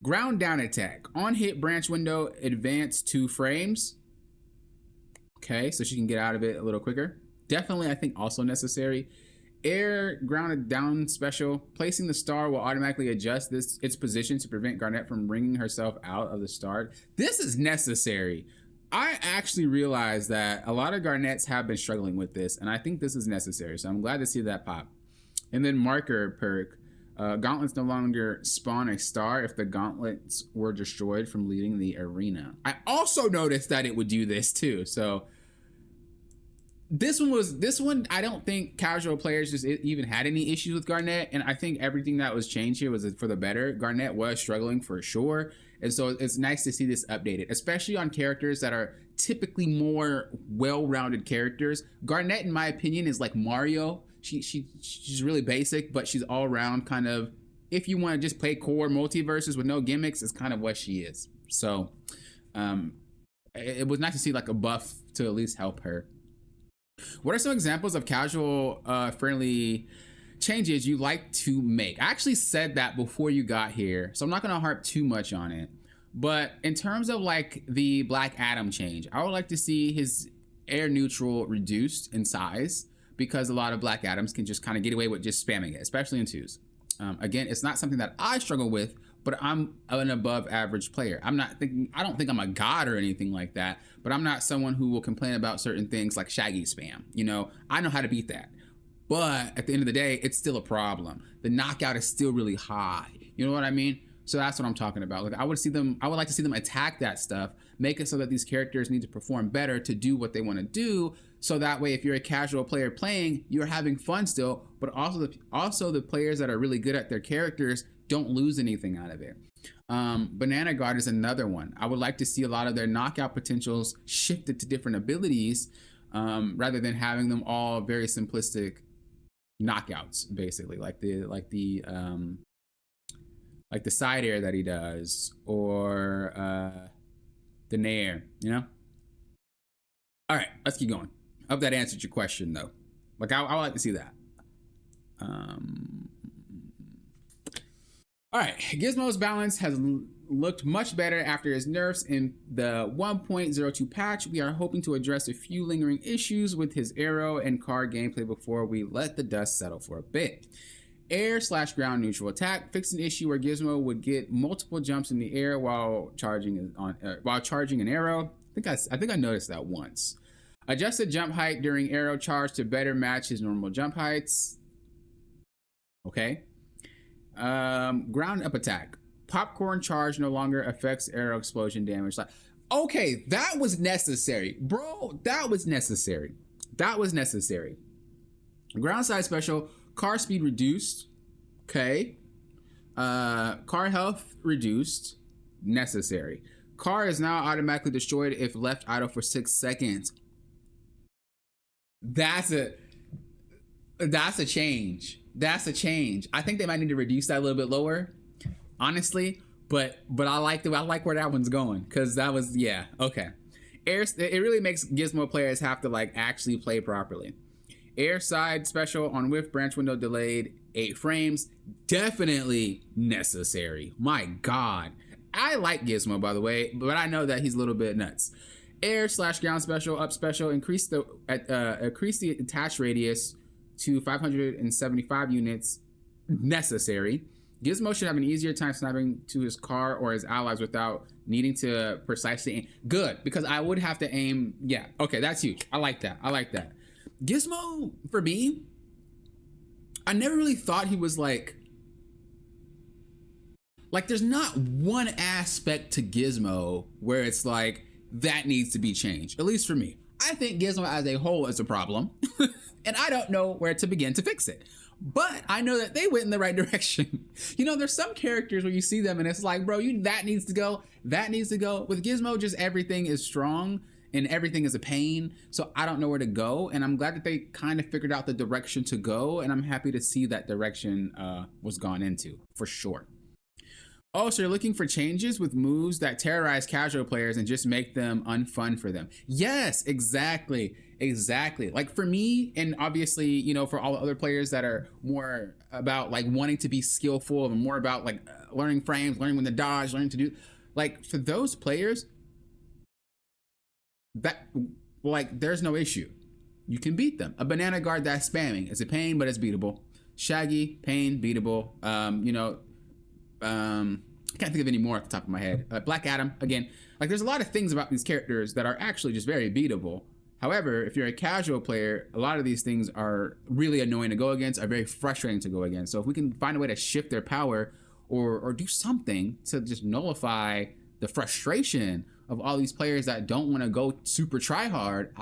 Ground down attack. On hit branch window advance 2 frames. Okay, so she can get out of it a little quicker. Definitely, I think also necessary. Air grounded down special. Placing the star will automatically adjust its position to prevent Garnet from bringing herself out of the start. This is necessary. I actually realized that a lot of Garnets have been struggling with this, and I think this is necessary. So I'm glad to see that pop. And then marker perk. Gauntlets no longer spawn a star if the gauntlets were destroyed from leaving the arena. I also noticed that it would do this too. So this one I don't think casual players just even had any issues with Garnet, and I think everything that was changed here was for the better. Garnet was struggling for sure, and so it's nice to see this updated, especially on characters that are typically more well-rounded characters. Garnet, in my opinion, is like Mario. She's really basic, but she's all around kind of, if you want to just play core MultiVersus with no gimmicks, is kind of what she is. So it was nice to see like a buff to at least help her. What are some examples of casual friendly changes you like to make? I actually said that before you got here, so I'm not going to harp too much on it. But in terms of like the Black Adam change, I would like to see his air neutral reduced in size, because a lot of Black Adams can just kind of get away with just spamming it, especially in 2s. Again, it's not something that I struggle with, but I'm an above average player. I don't think I'm a god or anything like that, but I'm not someone who will complain about certain things like Shaggy spam. You know, I know how to beat that. But at the end of the day, it's still a problem. The knockout is still really high. You know what I mean? So that's what I'm talking about. Like I would like to see them attack that stuff, make it so that these characters need to perform better to do what they want to do. So that way, if you're a casual player playing, you're having fun still, but also the players that are really good at their characters don't lose anything out of it. Banana Guard is another one. I would like to see a lot of their knockout potentials shifted to different abilities, rather than having them all very simplistic knockouts, basically, like the side air that he does, or the nair, you know? All right, let's keep going. I hope that answered your question, though. Like, I would like to see that. All right, Gizmo's balance has looked much better after his nerfs in the 1.02 patch. We are hoping to address a few lingering issues with his arrow and car gameplay before we let the dust settle for a bit. Air/ground neutral attack fixed an issue where Gizmo would get multiple jumps in the air while charging an arrow. I think I noticed that once. Adjusted jump height during arrow charge to better match his normal jump heights. Okay. Ground up attack. Popcorn charge no longer affects arrow explosion damage. Like, okay, that was necessary, bro. That was necessary. Ground side special. Car speed reduced. Okay. Car health reduced. Necessary. Car is now automatically destroyed if left idle for 6 seconds. That's a change. I think they might need to reduce that a little bit lower, honestly. But I like where that one's going, because that was, yeah, okay. It really makes Gizmo players have to like actually play properly. Air side special on whiff branch window delayed 8 frames. Definitely necessary. My God. I like Gizmo, by the way, but I know that he's a little bit nuts. Air/ground special up special increase the attach radius to 575 units. Necessary. Gizmo should have an easier time sniping to his car or his allies without needing to precisely aim. Good, because I would have to aim. Yeah, okay, that's huge. I like that. Gizmo, for me, I never really thought he was like there's not one aspect to Gizmo where it's like, that needs to be changed, at least for me. I think Gizmo as a whole is a problem, and I don't know where to begin to fix it. But I know that they went in the right direction. You know, there's some characters where you see them and it's like, bro, that needs to go. With Gizmo, just everything is strong and everything is a pain. So I don't know where to go. And I'm glad that they kind of figured out the direction to go. And I'm happy to see that direction was gone into, for sure. Oh, so you're looking for changes with moves that terrorize casual players and just make them unfun for them. Yes, exactly. Like for me, and obviously, you know, for all the other players that are more about like wanting to be skillful and more about like learning frames, learning when to dodge, learning to do, like for those players, that like there's no issue. You can beat them. A banana guard that's spamming, it's a pain, but it's beatable. Shaggy, pain, beatable. I can't think of any more off the top of my head. Black Adam, again, like there's a lot of things about these characters that are actually just very beatable. However, if you're a casual player, a lot of these things are really annoying to go against, are very frustrating to go against. So if we can find a way to shift their power or do something to just nullify the frustration of all these players that don't want to go super try hard,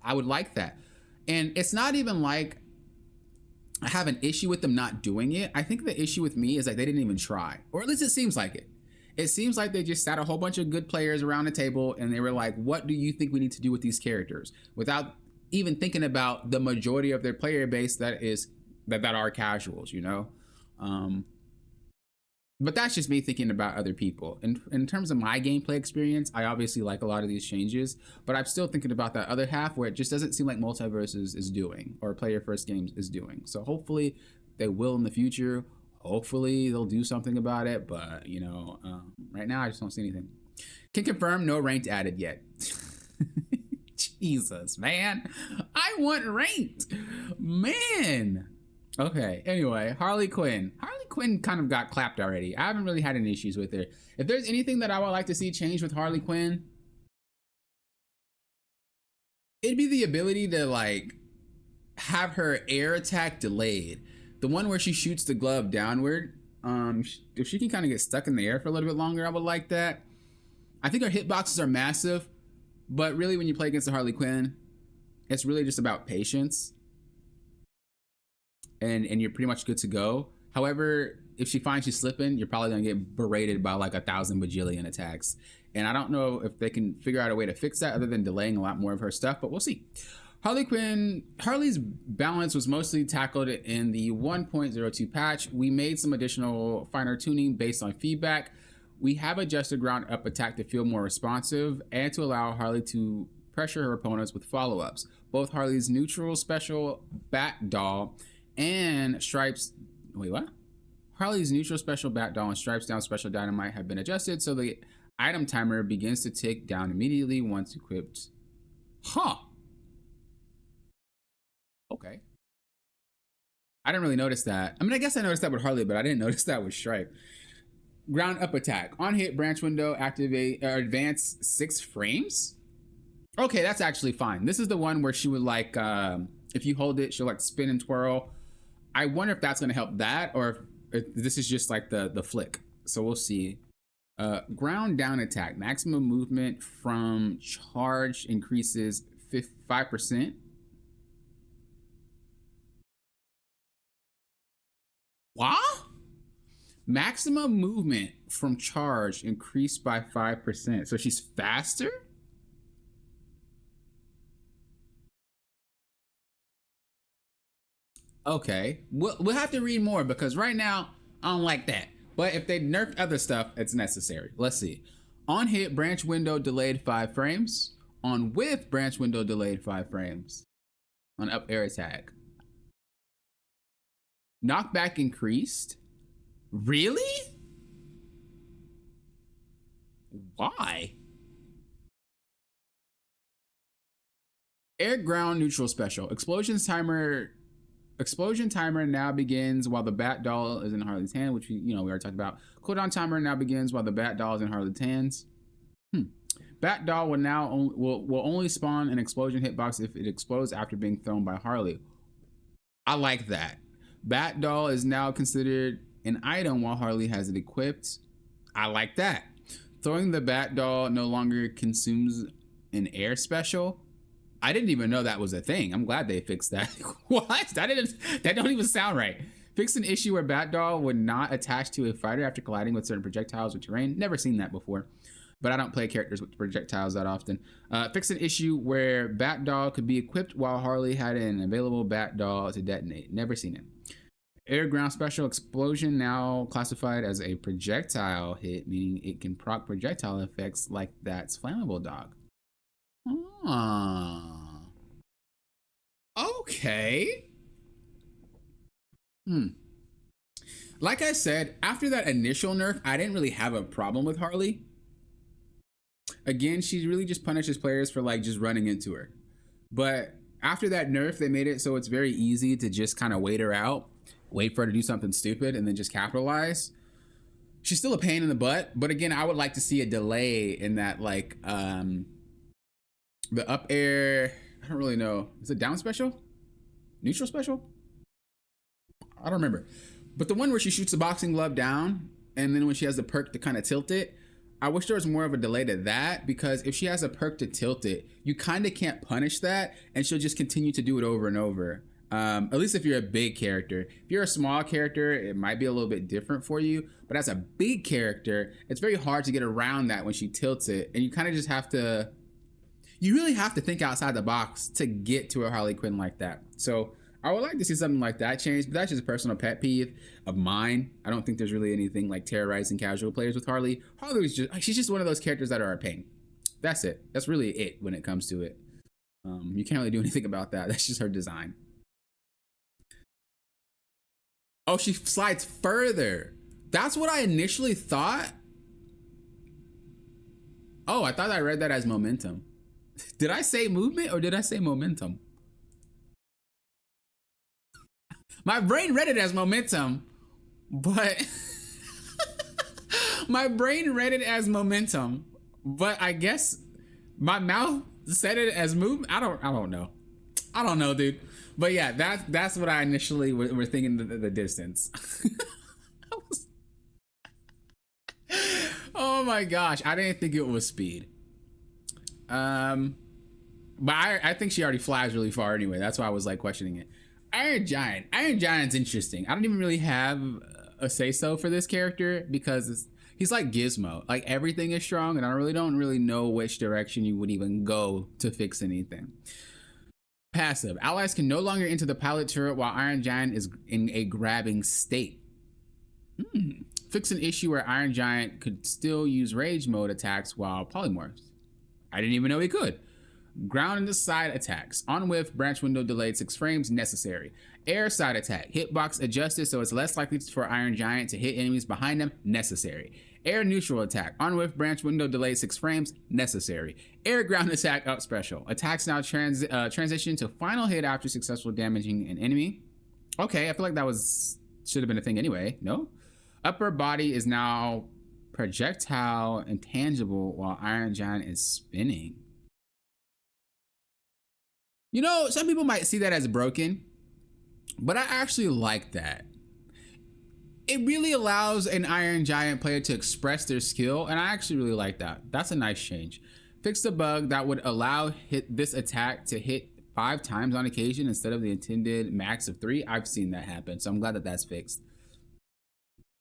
I would like that. And it's not even like I have an issue with them not doing it. I think the issue with me is like they didn't even try, or at least it seems like it. It seems like they just sat a whole bunch of good players around the table and they were like, what do you think we need to do with these characters? Without even thinking about the majority of their player base that are casuals, you know? But that's just me thinking about other people. In terms of my gameplay experience, I obviously like a lot of these changes, but I'm still thinking about that other half where it just doesn't seem like MultiVersus is doing, or Player First Games is doing. So hopefully they will in the future. Hopefully they'll do something about it, but you know, right now I just don't see anything. Can confirm no ranked added yet. Jesus, man. I want ranked. Man. Okay, anyway, Harley Quinn. Harley Quinn kind of got clapped already. I haven't really had any issues with her. If there's anything that I would like to see change with Harley Quinn, it'd be the ability to like have her air attack delayed. The one where she shoots the glove downward. If she can kind of get stuck in the air for a little bit longer, I would like that. I think her hitboxes are massive, but really when you play against the Harley Quinn, it's really just about patience. And you're pretty much good to go. However, if she finds you slipping, you're probably gonna get berated by like 1,000 bajillion attacks. And I don't know if they can figure out a way to fix that other than delaying a lot more of her stuff, but we'll see. Harley's balance was mostly tackled in the 1.02 patch. We made some additional finer tuning based on feedback. We have adjusted ground up attack to feel more responsive and to allow Harley to pressure her opponents with follow-ups. Both Harley's neutral special Bat Doll and Stripes, Harley's neutral special Bat Doll and Stripes down special dynamite have been adjusted so the item timer begins to tick down immediately once equipped. Okay. I didn't really notice that. I mean, I guess I noticed that with Harley, but I didn't notice that with Stripe. Ground up attack. On hit, branch window, activate, advance 6 frames? Okay, that's actually fine. This is the one where she would like, if you hold it, she'll like spin and twirl. I wonder if that's gonna help that or if this is just like the flick. So we'll see. Ground down attack. Maximum movement from charge increases 5%. What? Maximum movement from charge increased by 5%. So she's faster? Okay, we'll have to read more because right now I don't like that. But if they nerf other stuff, it's necessary. Let's see. On hit, branch window delayed 5 frames. On whiff, branch window delayed 5 frames. On up air attack. Knockback increased. Really? Why? Air ground neutral special. Explosion timer now begins while the Bat Doll is in Harley's hand, which we already talked about. Cooldown timer now begins while the Bat Doll is in Harley's hands. Bat Doll will only spawn an explosion hitbox if it explodes after being thrown by Harley. I like that. Bat Doll is now considered an item while Harley has it equipped. I like that. Throwing the Bat Doll no longer consumes an air special. I didn't even know that was a thing. I'm glad they fixed that. What? That don't even sound right. Fix an issue where Bat Doll would not attach to a fighter after colliding with certain projectiles or terrain. Never seen that before, but I don't play characters with projectiles that often. Fix an issue where Bat Doll could be equipped while Harley had an available Bat Doll to detonate. Never seen it. Air ground special explosion now classified as a projectile hit, meaning it can proc projectile effects like that's flammable dog. Okay. Like I said, after that initial nerf, I didn't really have a problem with Harley. Again, she really just punishes players for like just running into her. But after that nerf, they made it so it's very easy to just kind of wait her out, wait for her to do something stupid, and then just capitalize. She's still a pain in the butt, but again, I would like to see a delay in that, like, the up air, I don't really know. Is it down special? Neutral special? I don't remember. But the one where she shoots the boxing glove down, and then when she has the perk to kind of tilt it, I wish there was more of a delay to that, because if she has a perk to tilt it, you kind of can't punish that, and she'll just continue to do it over and over. At least if you're a big character. If you're a small character, it might be a little bit different for you. But as a big character, it's very hard to get around that when she tilts it. And you kind of just have to, you really have to think outside the box to get to a Harley Quinn like that. So I would like to see something like that change, but that's just a personal pet peeve of mine. I don't think there's really anything like terrorizing casual players with Harley. Harley is just, she's just one of those characters that are a pain. That's it. That's really it when it comes to it. You can't really do anything about that. That's just her design. Oh, she slides further. That's what I initially thought. Oh, I thought I read that as momentum. Did I say movement or did I say momentum? My brain read it as momentum, but my brain read it as momentum, but I guess my mouth said it as movement. I don't know. I don't know, dude. But yeah, that's what I initially were thinking the distance. Oh my gosh, I didn't think it was speed. But I think she already flies really far anyway. That's why I was like questioning it. Iron Giant. Iron Giant's interesting. I don't even really have a say-so for this character because he's like Gizmo. Like everything is strong, and I don't really know which direction you would even go to fix anything. Passive. Allies can no longer enter the pilot turret while Iron Giant is in a grabbing state. Fix an issue where Iron Giant could still use rage mode attacks while polymorphs. I didn't even know he could. Ground and side attacks. On whiff, branch window delayed 6 frames, necessary. Air side attack. Hitbox adjusted so it's less likely for Iron Giant to hit enemies behind them, necessary. Air neutral attack. On whiff, branch window delayed 6 frames, necessary. Air ground attack up special. Attacks now transition to final hit after successful damaging an enemy. Okay, I feel like that should have been a thing anyway, no? Upper body is now projectile and tangible while Iron Giant is spinning. You know, some people might see that as broken, but I actually like that. It really allows an Iron Giant player to express their skill, and I actually really like that. That's a nice change. Fix the bug that would allow this attack to hit 5 times on occasion instead of the intended max of 3. I've seen that happen, so I'm glad that that's fixed.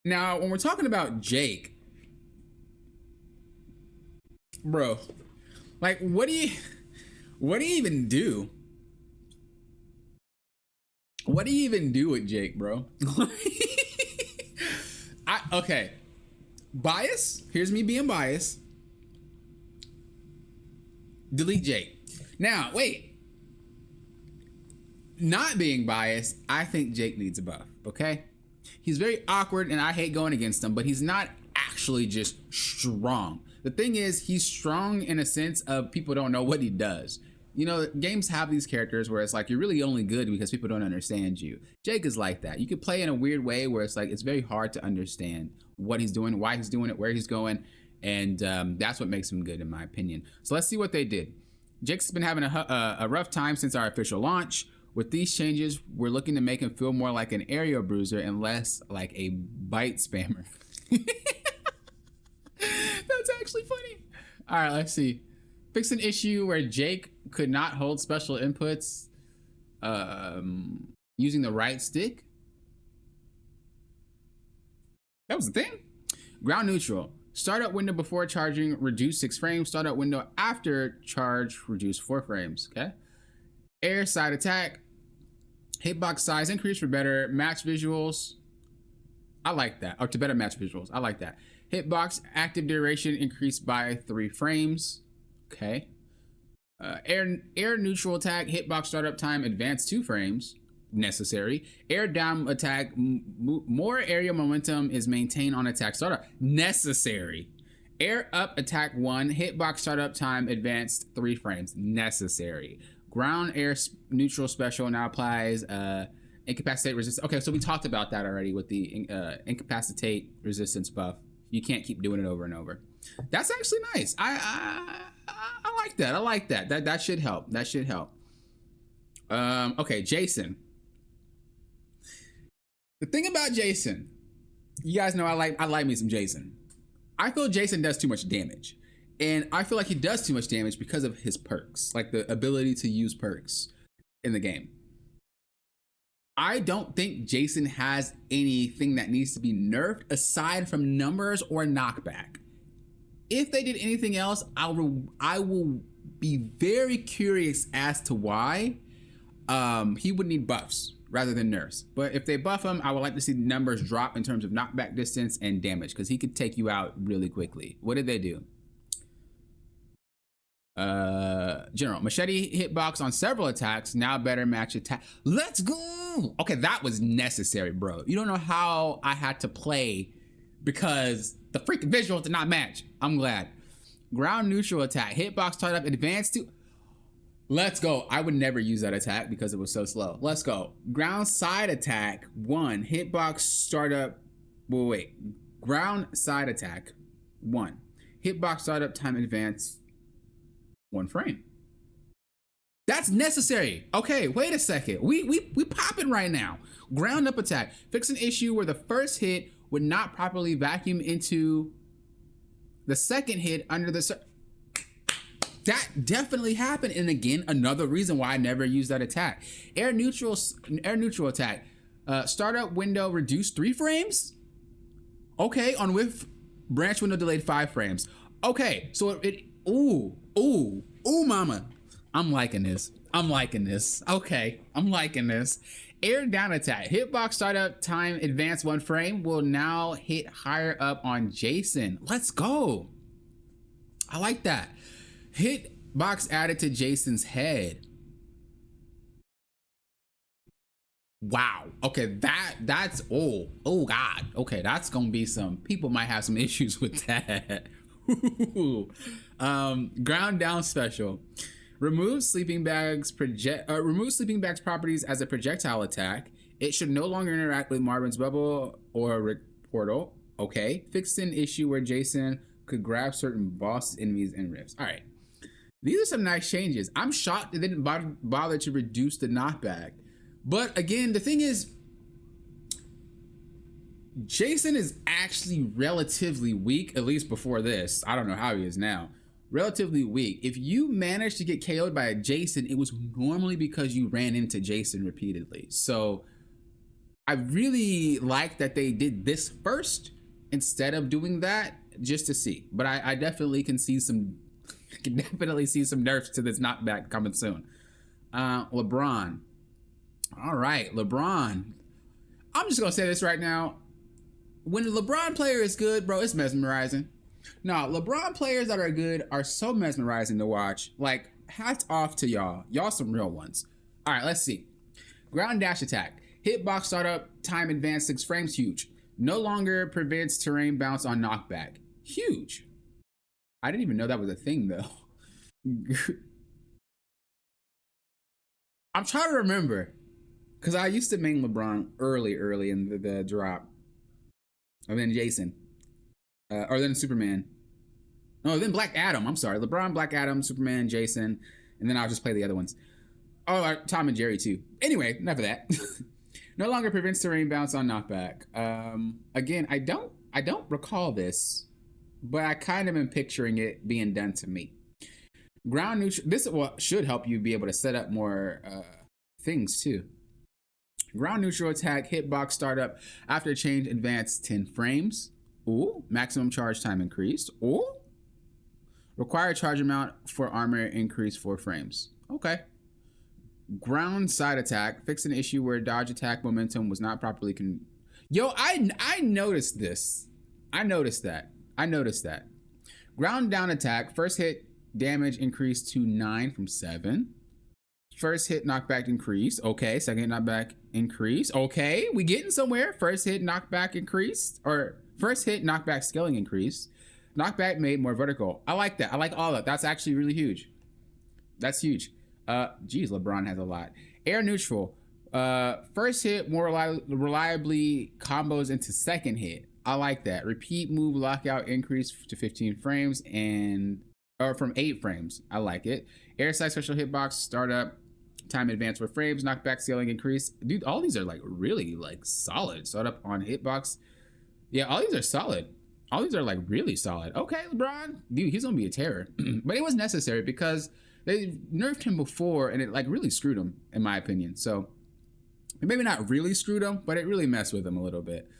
Now, when we're talking about Jake, bro, like, what do you even do? What do you even do with Jake, bro? Okay. Bias. Here's me being biased. Delete Jake. Now, wait. Not being biased, I think Jake needs a buff, okay? He's very awkward and I hate going against him, but he's not actually just strong. The thing is, he's strong in a sense of people don't know what he does. You know, games have these characters where it's like you're really only good because people don't understand you. Jake is like that. You could play in a weird way where it's like it's very hard to understand what he's doing, why he's doing it, where he's going, and that's what makes him good in my opinion. So let's see what they did. Jake's been having a rough time since our official launch. With these changes, we're looking to make him feel more like an area bruiser and less like a bite spammer. That's actually funny. All right, let's see. Fix an issue where Jake could not hold special inputs using the right stick. That was the thing. Ground neutral. Startup window before charging, reduce 6 frames. Startup window after charge, reduce 4 frames. Okay. Air side attack. Hitbox size increase for better match visuals. I like that. Or to better match visuals. I like that. Hitbox active duration increased by 3 frames. Okay. Air neutral attack. Hitbox startup time advanced 2 frames. Necessary. Air down attack. More area momentum is maintained on attack startup. Necessary. Air up attack 1. Hitbox startup time advanced 3 frames. Necessary. Ground air neutral special now applies incapacitate resistance. Okay, so we talked about that already with the incapacitate resistance buff. You can't keep doing it over and over. That's actually nice. I like that. I like that. That should help. That should help. Okay, Jason. The thing about Jason, you guys know I like me some Jason. I feel Jason does too much damage. And I feel like he does too much damage because of his perks, like the ability to use perks in the game. I don't think Jason has anything that needs to be nerfed aside from numbers or knockback. If they did anything else, I will be very curious as to why he would need buffs rather than nerfs. But if they buff him, I would like to see the numbers drop in terms of knockback distance and damage, because he could take you out really quickly. What did they do? General machete hitbox on several attacks, now better match attack. Let's go. Okay, that was necessary, bro. You don't know how I had to play because the freaking visuals did not match. I'm glad. Ground neutral attack, hitbox startup advanced to. Let's go. I would never use that attack because it was so slow. Let's go. Ground side attack 1, hitbox startup. Wait. Ground side attack 1, hitbox startup time advance 1 frame. That's necessary. Okay, wait a second. We popping right now. Ground up attack. Fix an issue where the first hit would not properly vacuum into the second hit under the. That definitely happened. And again, another reason why I never use that attack. Air neutral attack. Startup window reduced 3 frames. Okay, on whiff branch window delayed 5 frames. Okay, so ooh, mama. I'm liking this. Okay, I'm liking this. Air down attack. Hitbox startup time advance 1 frame will now hit higher up on Jason. Let's go. I like that. Hitbox added to Jason's head. Wow. Okay, that's oh god. Okay, that's gonna be some people might have some issues with that. Ground down special. Remove sleeping bags properties as a projectile attack. It should no longer interact with Marvin's bubble or portal. Okay. Fixed an issue where Jason could grab certain boss enemies and rifts. All right. These are some nice changes. I'm shocked they didn't bother to reduce the knockback. But again, the thing is, Jason is actually relatively weak, at least before this. I don't know how he is now. Relatively weak. If you manage to get KO'd by a Jason, it was normally because you ran into Jason repeatedly. So I really like that they did this first instead of doing that, just to see. But I definitely can see some nerfs to this knockback coming soon. LeBron. All right, LeBron. I'm just gonna say this right now. When a LeBron player is good, bro, it's mesmerizing. No, LeBron players that are good are so mesmerizing to watch. Like, hats off to y'all. Y'all some real ones. All right, let's see. Ground dash attack. Hitbox startup time advance 6 frames. Huge. No longer prevents terrain bounce on knockback. Huge. I didn't even know that was a thing, though. I'm trying to remember. Because I used to main LeBron early in the drop. And then Jason. Or then Superman. No, then Black Adam. I'm sorry. LeBron, Black Adam, Superman, Jason. And then I'll just play the other ones. Oh, Tom and Jerry too. Anyway, enough of that. No longer prevents terrain bounce on knockback. Again, I don't recall this, but I kind of am picturing it being done to me. Ground neutral. This should help you be able to set up more things too. Ground neutral attack, hitbox startup after change advance 10 frames. Ooh, maximum charge time increased. Ooh, required charge amount for armor increased 4 frames. Okay. Ground side attack, fix an issue where dodge attack momentum was not properly Yo, I noticed this. I noticed that. Ground down attack, first hit damage increased to 9 from 7. First hit knockback increase. Okay. Second hit knockback increase. Okay. We getting somewhere. First hit knockback increased. Or first hit knockback scaling increase. Knockback made more vertical. I like that. I like all that. That's actually really huge. That's huge. Geez, LeBron has a lot. Air neutral. First hit more reliably combos into second hit. I like that. Repeat move lockout increase to 15 frames or from 8 frames. I like it. Air side special hitbox startup time advance for frames. Knockback scaling increase. Dude, all these are like really like solid. Startup on hitbox. Yeah, all these are solid. All these are like really solid. Okay, LeBron. Dude, he's gonna be a terror. But it was necessary because they nerfed him before and it like really screwed him, in my opinion. So Maybe not really screwed him, but it really messed with him a little bit.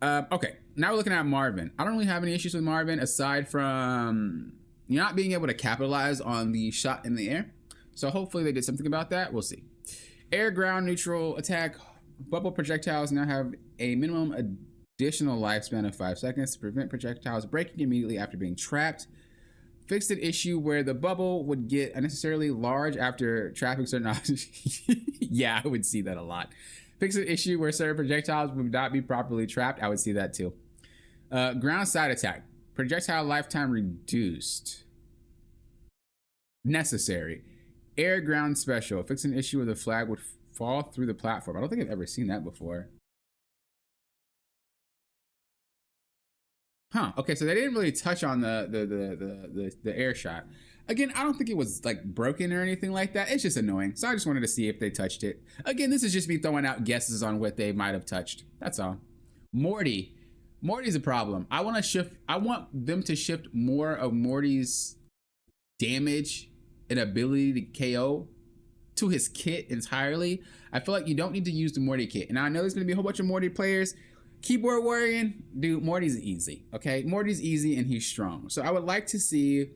Okay, now we're looking at Marvin. I don't really have any issues with Marvin aside from not being able to capitalize on the shot in the air. So hopefully they did something about that. We'll see. Air, ground, neutral, attack. Bubble projectiles now have a minimum additional lifespan of 5 seconds to prevent projectiles breaking immediately after being trapped. Fixed an issue where the bubble would get unnecessarily large after trapping certain objects. Yeah, I would see that a lot. Fix an issue where certain projectiles would not be properly trapped. I would see that too. Ground side attack. Projectile lifetime reduced. Necessary. Air ground special. Fix an issue where the flag would fall through the platform. I don't think I've ever seen that before. Huh. Okay, so they didn't really touch on the air shot. Again, I don't think it was like broken or anything like that. It's just annoying. So I just wanted to see if they touched it. Again, this is just me throwing out guesses on what they might have touched. That's all. Morty. Morty's a problem. I want them to shift more of Morty's damage and ability to KO to his kit entirely. I feel like you don't need to use the Morty kit. And I know there's going to be a whole bunch of Morty players. Keyboard warrior, dude, Morty's easy, okay? Morty's easy and he's strong. So I would like to see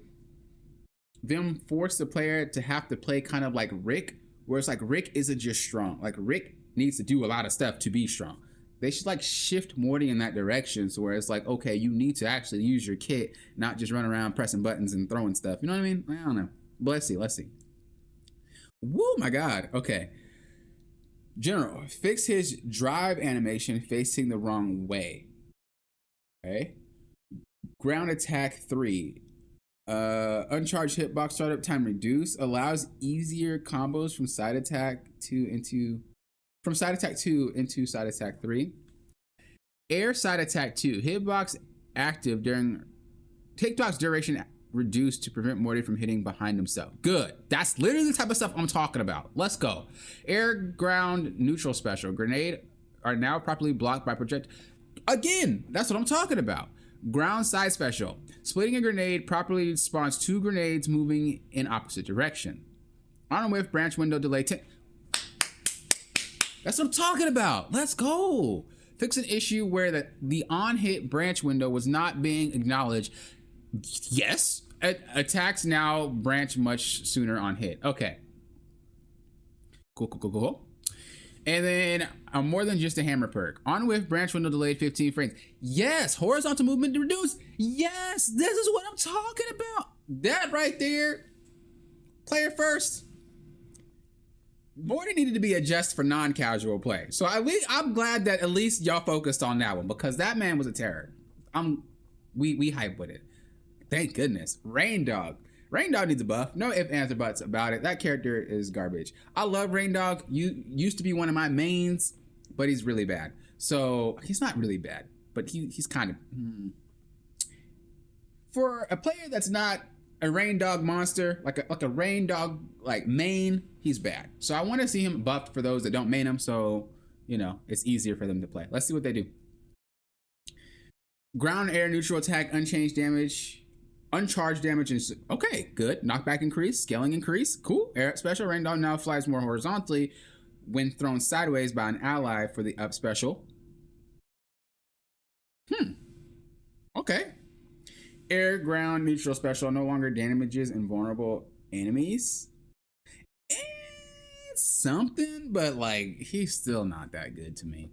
them force the player to have to play kind of like Rick, where it's like Rick isn't just strong. Like Rick needs to do a lot of stuff to be strong. They should like shift Morty in that direction, so where it's like, okay, you need to actually use your kit, not just run around pressing buttons and throwing stuff. You know what I mean? I don't know. But let's see. Woo, my God. Okay. General, fix his drive animation facing the wrong way. Okay. Ground attack 3. Uncharged hitbox startup time reduce. Allows easier combos from side attack 2 into side attack 3. Air side attack 2. Hitbox active during hitbox duration reduced to prevent Morty from hitting behind himself. Good. That's literally the type of stuff I'm talking about. Let's go. Air, ground, neutral special. Grenade are now properly blocked by project. Again, that's what I'm talking about. Ground side special. Splitting a grenade properly spawns 2 grenades moving in opposite direction. On a whiff, branch window delay 10. That's what I'm talking about. Let's go. Fix an issue where the on-hit branch window was not being acknowledged. Yes. Attacks now branch much sooner on hit. Okay. Cool. And then more than just a hammer perk. On whiff, branch window delayed 15 frames. Yes. Horizontal movement reduced. Yes. This is what I'm talking about. That right there. Player first. Morty needed to be adjusted for non-casual play. So at least I'm glad that at least y'all focused on that one, because that man was a terror. We hype with it. Thank goodness. Rain Dog. Rain Dog needs a buff. No ifs, ands, or buts about it. That character is garbage. I love Rain Dog. You used to be one of my mains, but he's really bad. So he's not really bad, but he's kind of for a player that's not a Rain Dog monster, like a Rain Dog like main, he's bad. So I want to see him buffed for those that don't main him, so you know it's easier for them to play. Let's see what they do. Ground, air, neutral attack, unchanged damage, uncharged damage, and okay, good. Knockback increase, scaling increase, cool. Air special. Rain Dog now flies more horizontally when thrown sideways by an ally for the up special. Okay. Air, ground, neutral special no longer damages invulnerable enemies. It's something, but like he's still not that good to me.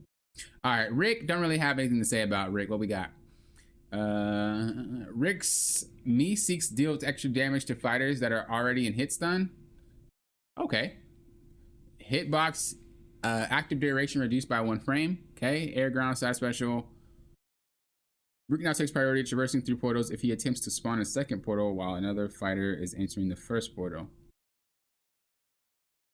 All right, Rick, don't really have anything to say about Rick. What we got? Rick's me seeks deals extra damage to fighters that are already in hit stun. Okay. Hitbox active duration reduced by 1 frame. Okay. Air, ground, side special. Rick now takes priority traversing through portals if he attempts to spawn a second portal while another fighter is entering the first portal.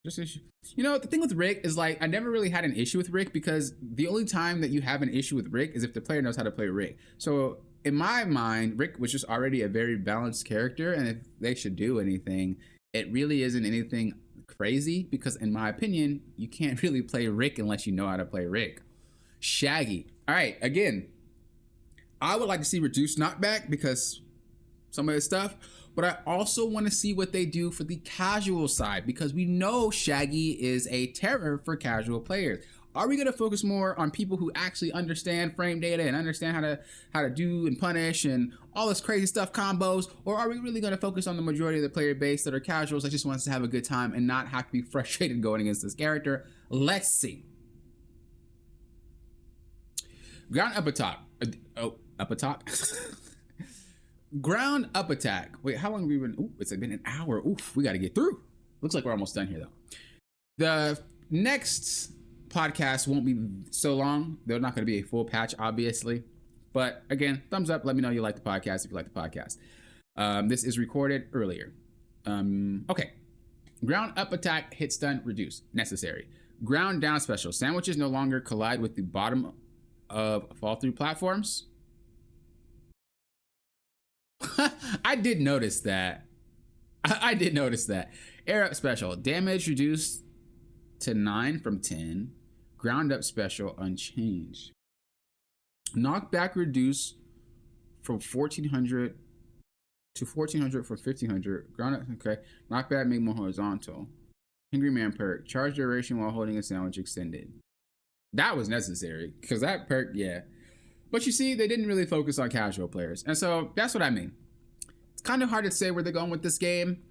You know, the thing with Rick is like I never really had an issue with Rick because the only time that you have an issue with Rick is if the player knows how to play Rick. So in my mind, Rick was just already a very balanced character, and if they should do anything, it really isn't anything crazy because in my opinion, you can't really play Rick unless you know how to play Rick. Shaggy. All right, again, I would like to see reduced knockback because some of his stuff, but I also want to see what they do for the casual side, because we know Shaggy is a terror for casual players. Are we going to focus more on people who actually understand frame data and understand how to do and punish and all this crazy stuff, combos, or are we really going to focus on the majority of the player base that are casuals that just wants to have a good time and not have to be frustrated going against this character? Let's see. Ground up attack. Up attack. Ground up attack. Wait, how long have we been? Ooh, it's been an hour. Oof, we got to get through. Looks like we're almost done here though. The next podcast won't be so long. There's not going to be a full patch, obviously. But again, thumbs up. Let me know you like the podcast if you like the podcast. This is recorded earlier. Okay. Ground up attack, hit stun, reduce. Necessary. Ground down special. Sandwiches no longer collide with the bottom of fall through platforms. I did notice that. I did notice that. Air up special. Damage reduced to 9 from 10. Ground up special unchanged. Knockback reduced from 1400 to 1400 from 1500. Ground up, okay. Knockback make more horizontal. Hungry Man perk. Charge duration while holding a sandwich extended. That was necessary because that perk, yeah. But you see, they didn't really focus on casual players. And so that's what I mean. It's kind of hard to say where they're going with this game.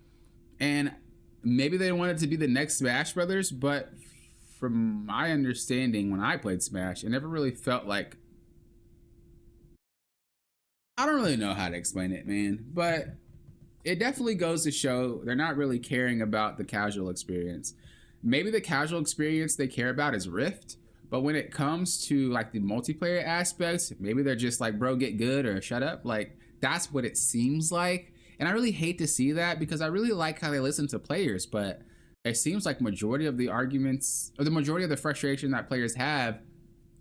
And maybe they wanted to be the next Smash Brothers, but from my understanding, when I played Smash, it never really felt like... I don't really know how to explain it, man. But it definitely goes to show they're not really caring about the casual experience. Maybe the casual experience they care about is Rift. But when it comes to like the multiplayer aspects, maybe they're just like, bro, get good or shut up. Like, that's what it seems like. And I really hate to see that because I really like how they listen to players. But it seems like majority of the arguments or the majority of the frustration that players have,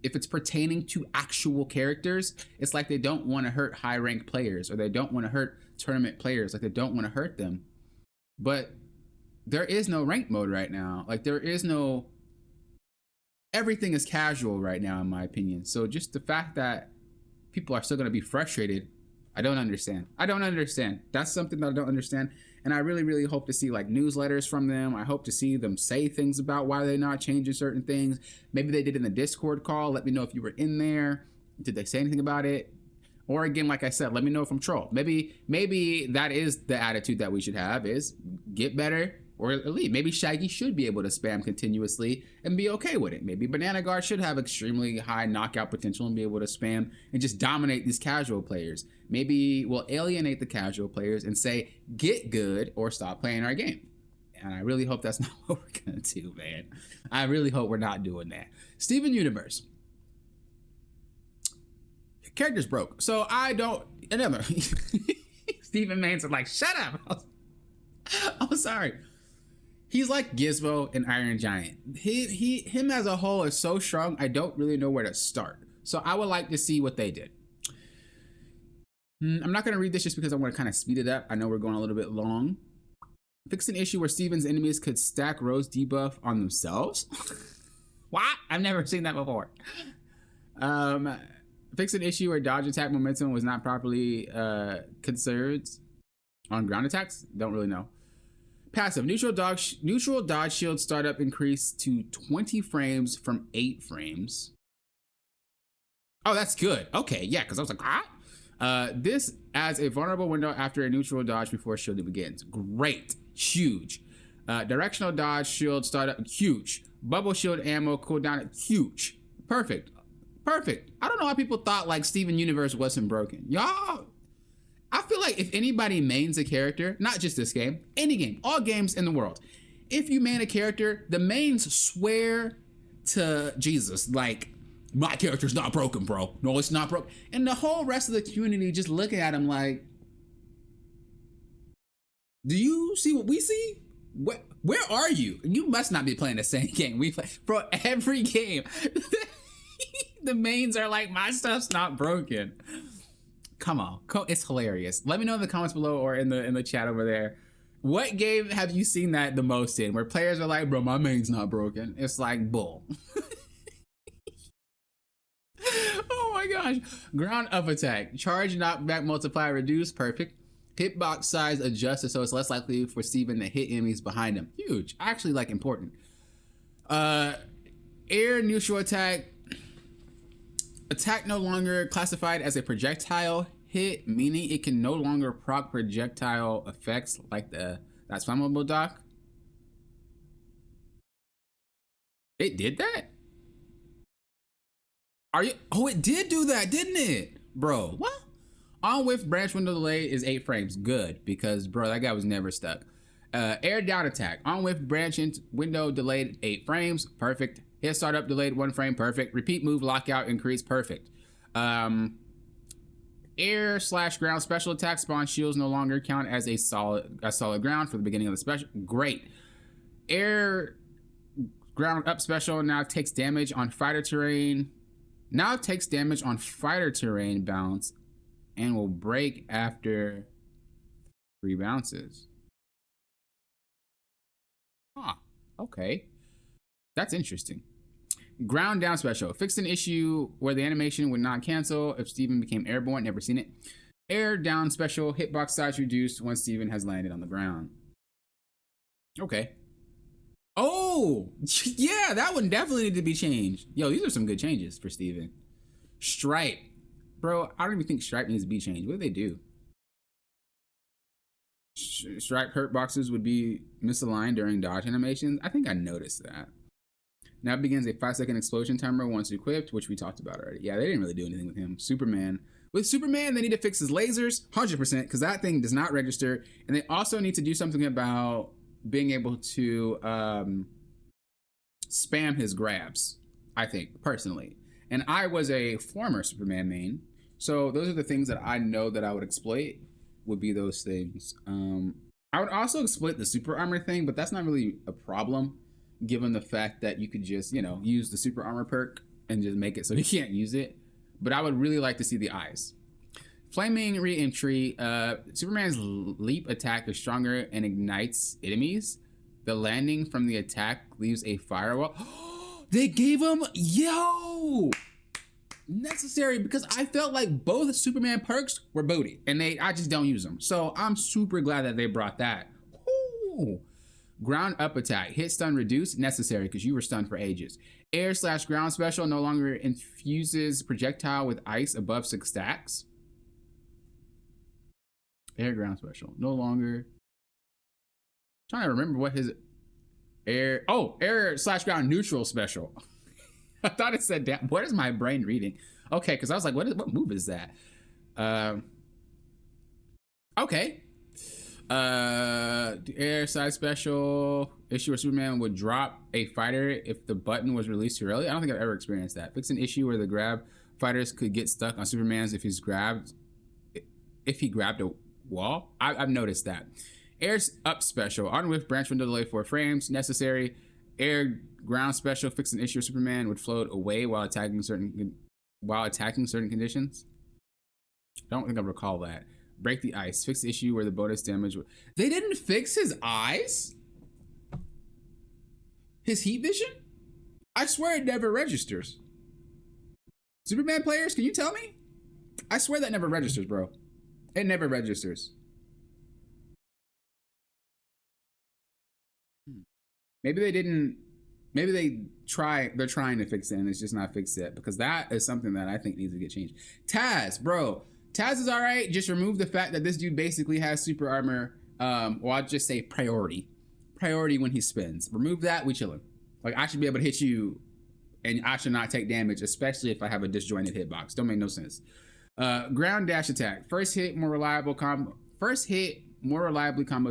if it's pertaining to actual characters, it's like they don't want to hurt high ranked players or they don't want to hurt tournament players. Like they don't want to hurt them. But there is no rank mode right now. Like there is no... Everything is casual right now, in my opinion. So just the fact that people are still going to be frustrated, I don't understand. I don't understand. That's something that I don't understand. And I really, really hope to see like newsletters from them. I hope to see them say things about why they're not changing certain things. Maybe they did in the Discord call. Let me know if you were in there. Did they say anything about it? Or again, like I said, let me know if I'm troll. Maybe that is the attitude that we should have, is get better. Or at least maybe Shaggy should be able to spam continuously and be okay with it. Maybe Banana Guard should have extremely high knockout potential and be able to spam and just dominate these casual players. Maybe we'll alienate the casual players and say, get good or stop playing our game. And I really hope that's not what we're going to do, man. I really hope we're not doing that. Steven Universe. Character's broke. So I don't... Another. Steven Manson like, shut up. I'm sorry. He's like Gizmo and Iron Giant. Him as a whole is so strong, I don't really know where to start. So I would like to see what they did. I'm not going to read this just because I want to kind of speed it up. I know we're going a little bit long. Fix an issue where Steven's enemies could stack Rose debuff on themselves. What? I've never seen that before. Fix an issue where dodge attack momentum was not properly conserved on ground attacks. Don't really know. Passive. Neutral dodge shield startup increased to 20 frames from 8 frames. Oh, that's good. Okay, yeah, because I was like, ah. This adds a vulnerable window after a neutral dodge before shielding begins. Great. Huge. Directional dodge shield startup. Huge. Bubble shield ammo cooldown. Huge. Perfect. Perfect. I don't know how people thought like Steven Universe wasn't broken. Y'all... I feel like if anybody mains a character, not just this game, any game, all games in the world, if you main a character, the mains swear to Jesus, like, my character's not broken, bro. No, it's not broken. And the whole rest of the community just looking at him like, do you see what we see? Where are you? You must not be playing the same game we play. Bro, every game, the mains are like, my stuff's not broken. Come on, it's hilarious. Let me know in the comments below or in the chat over there. What game have you seen that the most in, where players are like, bro, my main's not broken? It's like, bull. Oh my gosh. Ground up attack. Charge, knockback, multiply, reduce. Perfect. Hitbox size adjusted so it's less likely for Steven to hit enemies behind him. Huge. Actually, like, important. Air neutral attack. Attack no longer classified as a projectile hit, meaning it can no longer proc projectile effects like that's flammable doc. It did that? Are you? Oh, it did do that, didn't it? Bro, what? On whiff branch window delay is 8 frames. Good, because bro, that guy was never stuck. Air down attack. On whiff branch window delayed 8 frames. Perfect. Hit startup delayed 1 frame. Perfect. Repeat move lockout increase. Perfect. Air / ground special attack spawn shields no longer count as a solid ground for the beginning of the special. Great. Air ground up special now takes damage on fighter terrain. Now takes damage on fighter terrain bounce and will break after 3 bounces. Huh. Okay. That's interesting. Ground down special. Fixed an issue where the animation would not cancel if Steven became airborne. Never seen it. Air down special. Hitbox size reduced once Steven has landed on the ground. Okay. Oh, yeah, that one definitely needed to be changed. Yo, these are some good changes for Steven. Stripe. Bro, I don't even think Stripe needs to be changed. What do they do? Stripe hurt boxes would be misaligned during dodge animations. I think I noticed that. Now begins a 5-second explosion timer once equipped, which we talked about already. Yeah, they didn't really do anything with him. Superman. With Superman, they need to fix his lasers, 100%, because that thing does not register. And they also need to do something about being able to spam his grabs, I think, personally. And I was a former Superman main, so those are the things that I know that I would exploit, would be those things. I would also exploit the super armor thing, but that's not really a problem, given the fact that you could just, you know, use the super armor perk and just make it so you can't use it. But I would really like to see the eyes. Flaming re-entry. Superman's leap attack is stronger and ignites enemies. The landing from the attack leaves a firewall. They gave him, yo, necessary, because I felt like both Superman perks were booty and I just don't use them. So I'm super glad that they brought that. Ooh. Ground up attack. Hit stun reduced. Necessary because you were stunned for ages. Air / ground special no longer infuses projectile with ice above 6 stacks. Air ground special. No longer. I'm trying to remember what his air. Oh, air / ground neutral special. I thought it said that. What is my brain reading? Okay, because I was like, what move is that? Okay. Air side special. Issue where Superman would drop a fighter if the button was released too early. I don't think I've ever experienced that. Fix an issue where the grab fighters could get stuck on Superman's if he grabbed a wall. I've noticed that. Air's up special. On with branch window delay 4 frames. Necessary. Air ground special. Fix an issue where Superman would float away while attacking certain conditions. I don't think I recall that. Break the ice. Fix the issue where the bonus damage. They didn't fix his eyes? His heat vision? I swear it never registers. Superman players, can you tell me? I swear that never registers, bro. It never registers. Maybe they didn't. Maybe they're trying to fix it and it's just not fixed yet, because that is something that I think needs to get changed. Taz, bro. Taz is all right. Just remove the fact that this dude basically has super armor. Or I'll just say priority when he spins. Remove that, we chillin'. Like, I should be able to hit you and I should not take damage, especially if I have a disjointed hitbox. Don't make no sense. Ground dash attack. First hit more reliably combos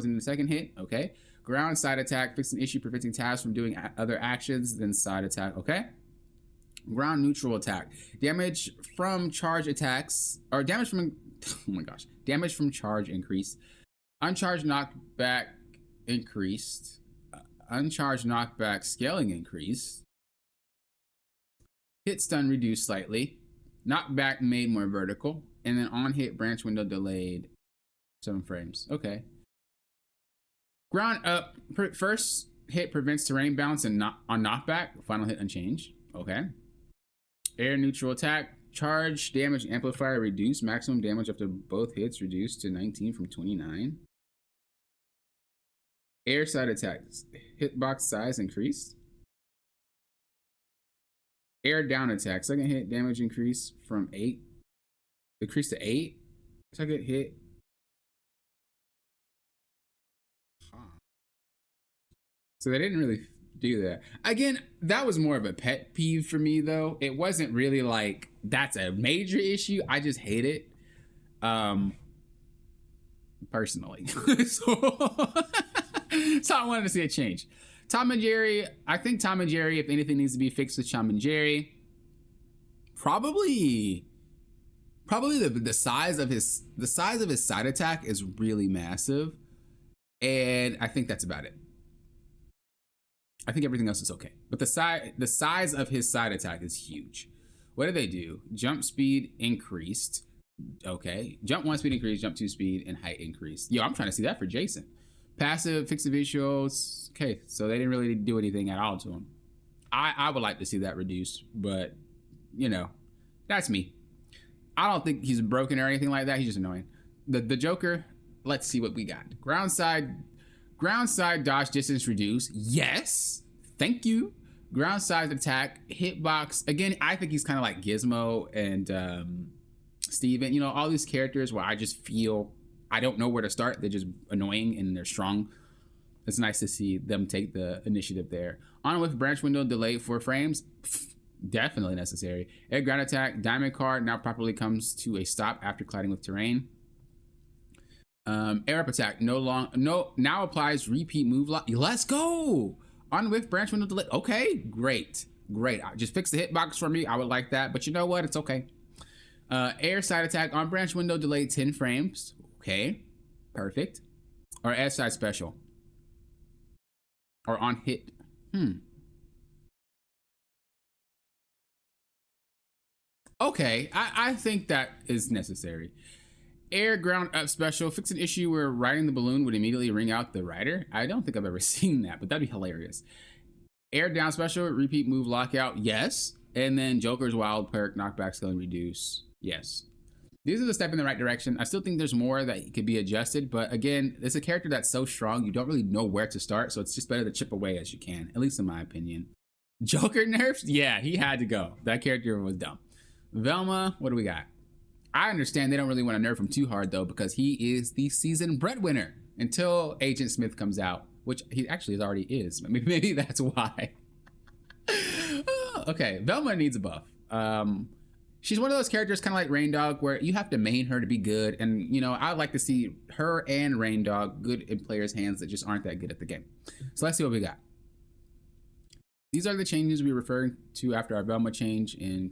in the second hit. Okay. Ground side attack. Fix an issue preventing Taz from doing other actions than side attack. Okay. Ground neutral attack. Damage from charge attacks, or damage from, oh my gosh, damage from charge increased. Uncharged knockback increased. Uncharged knockback scaling increased. Hit stun reduced slightly. Knockback made more vertical. And then on hit branch window delayed 7 frames. Okay. Ground up. First hit prevents terrain bounce and on knockback. Final hit unchanged. Okay. Air neutral attack. Charge damage amplifier reduced. Maximum damage after both hits reduced to 19 from 29. Air side attacks. Hitbox size increased. Air down attack. Second hit damage increase from 8. Increased to 8. Second hit. So they didn't really do that. Again, that was more of a pet peeve for me, though. It wasn't really like that's a major issue. I just hate it. Personally. So I wanted to see a change. Tom and Jerry, I think Tom and Jerry, if anything needs to be fixed with Tom and Jerry, probably the size of his side attack is really massive. And I think that's about it. I think everything else is okay. But the size of his side attack is huge. What do they do? Jump speed increased. Okay. Jump 1 speed increased, jump 2 speed, and height increased. Yo, I'm trying to see that for Jason. Passive, fix the visuals. Okay, so they didn't really do anything at all to him. I would like to see that reduced, but, you know, that's me. I don't think he's broken or anything like that. He's just annoying. The Joker, let's see what we got. Ground side dodge distance reduced. Yes, thank you. Ground side attack, hitbox. Again, I think he's kind of like Gizmo and Steven. You know, all these characters where I just feel I don't know where to start. They're just annoying and they're strong. It's nice to see them take the initiative there. On with branch window delay 4 frames. Pfft, definitely necessary. Air ground attack, diamond card now properly comes to a stop after colliding with terrain. Air up attack now applies repeat move lock. Let's go. On with branch window delay. Okay, great. Just fix the hitbox for me. I would like that, but you know what? It's okay. Air side attack on branch window delay 10 frames. Okay, perfect. Or air side special. Or on hit. Okay, I think that is necessary. Air ground up special. Fix an issue where riding the balloon would immediately ring out the rider. I don't think I've ever seen that, but that'd be hilarious. Air down special. Repeat move lockout. Yes. And then Joker's wild perk. Knockback skill and reduce. Yes. These are the step in the right direction. I still think there's more that could be adjusted, but again, it's a character that's so strong, you don't really know where to start, so it's just better to chip away as you can, at least in my opinion. Joker nerfs? Yeah, he had to go. That character was dumb. Velma, what do we got? I understand they don't really want to nerf him too hard, though, because he is the season breadwinner until Agent Smith comes out, which he actually already is. Maybe that's why. Okay, Velma needs a buff. She's one of those characters kind of like Rain Dog where you have to main her to be good. And, you know, I'd like to see her and Rain Dog good in players' hands that just aren't that good at the game. So let's see what we got. These are the changes we referred to after our Velma change in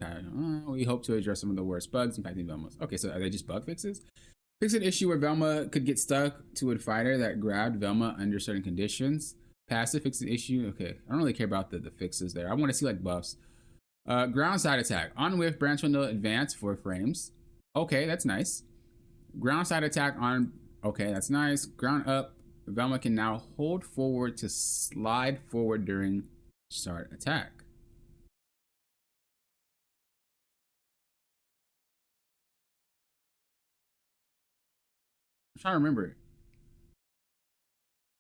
we hope to address some of the worst bugs impacting Velmas. Okay, so are they just bug fixes? Fix an issue where Velma could get stuck to a fighter that grabbed Velma under certain conditions. Passive, fix an issue. Okay, I don't really care about the fixes there. I want to see like buffs. Ground side attack. On with branch window advance 4 frames. Okay, that's nice. Ground side attack on. Okay, that's nice. Ground up. Velma can now hold forward to slide forward during start attack. I'm trying to remember.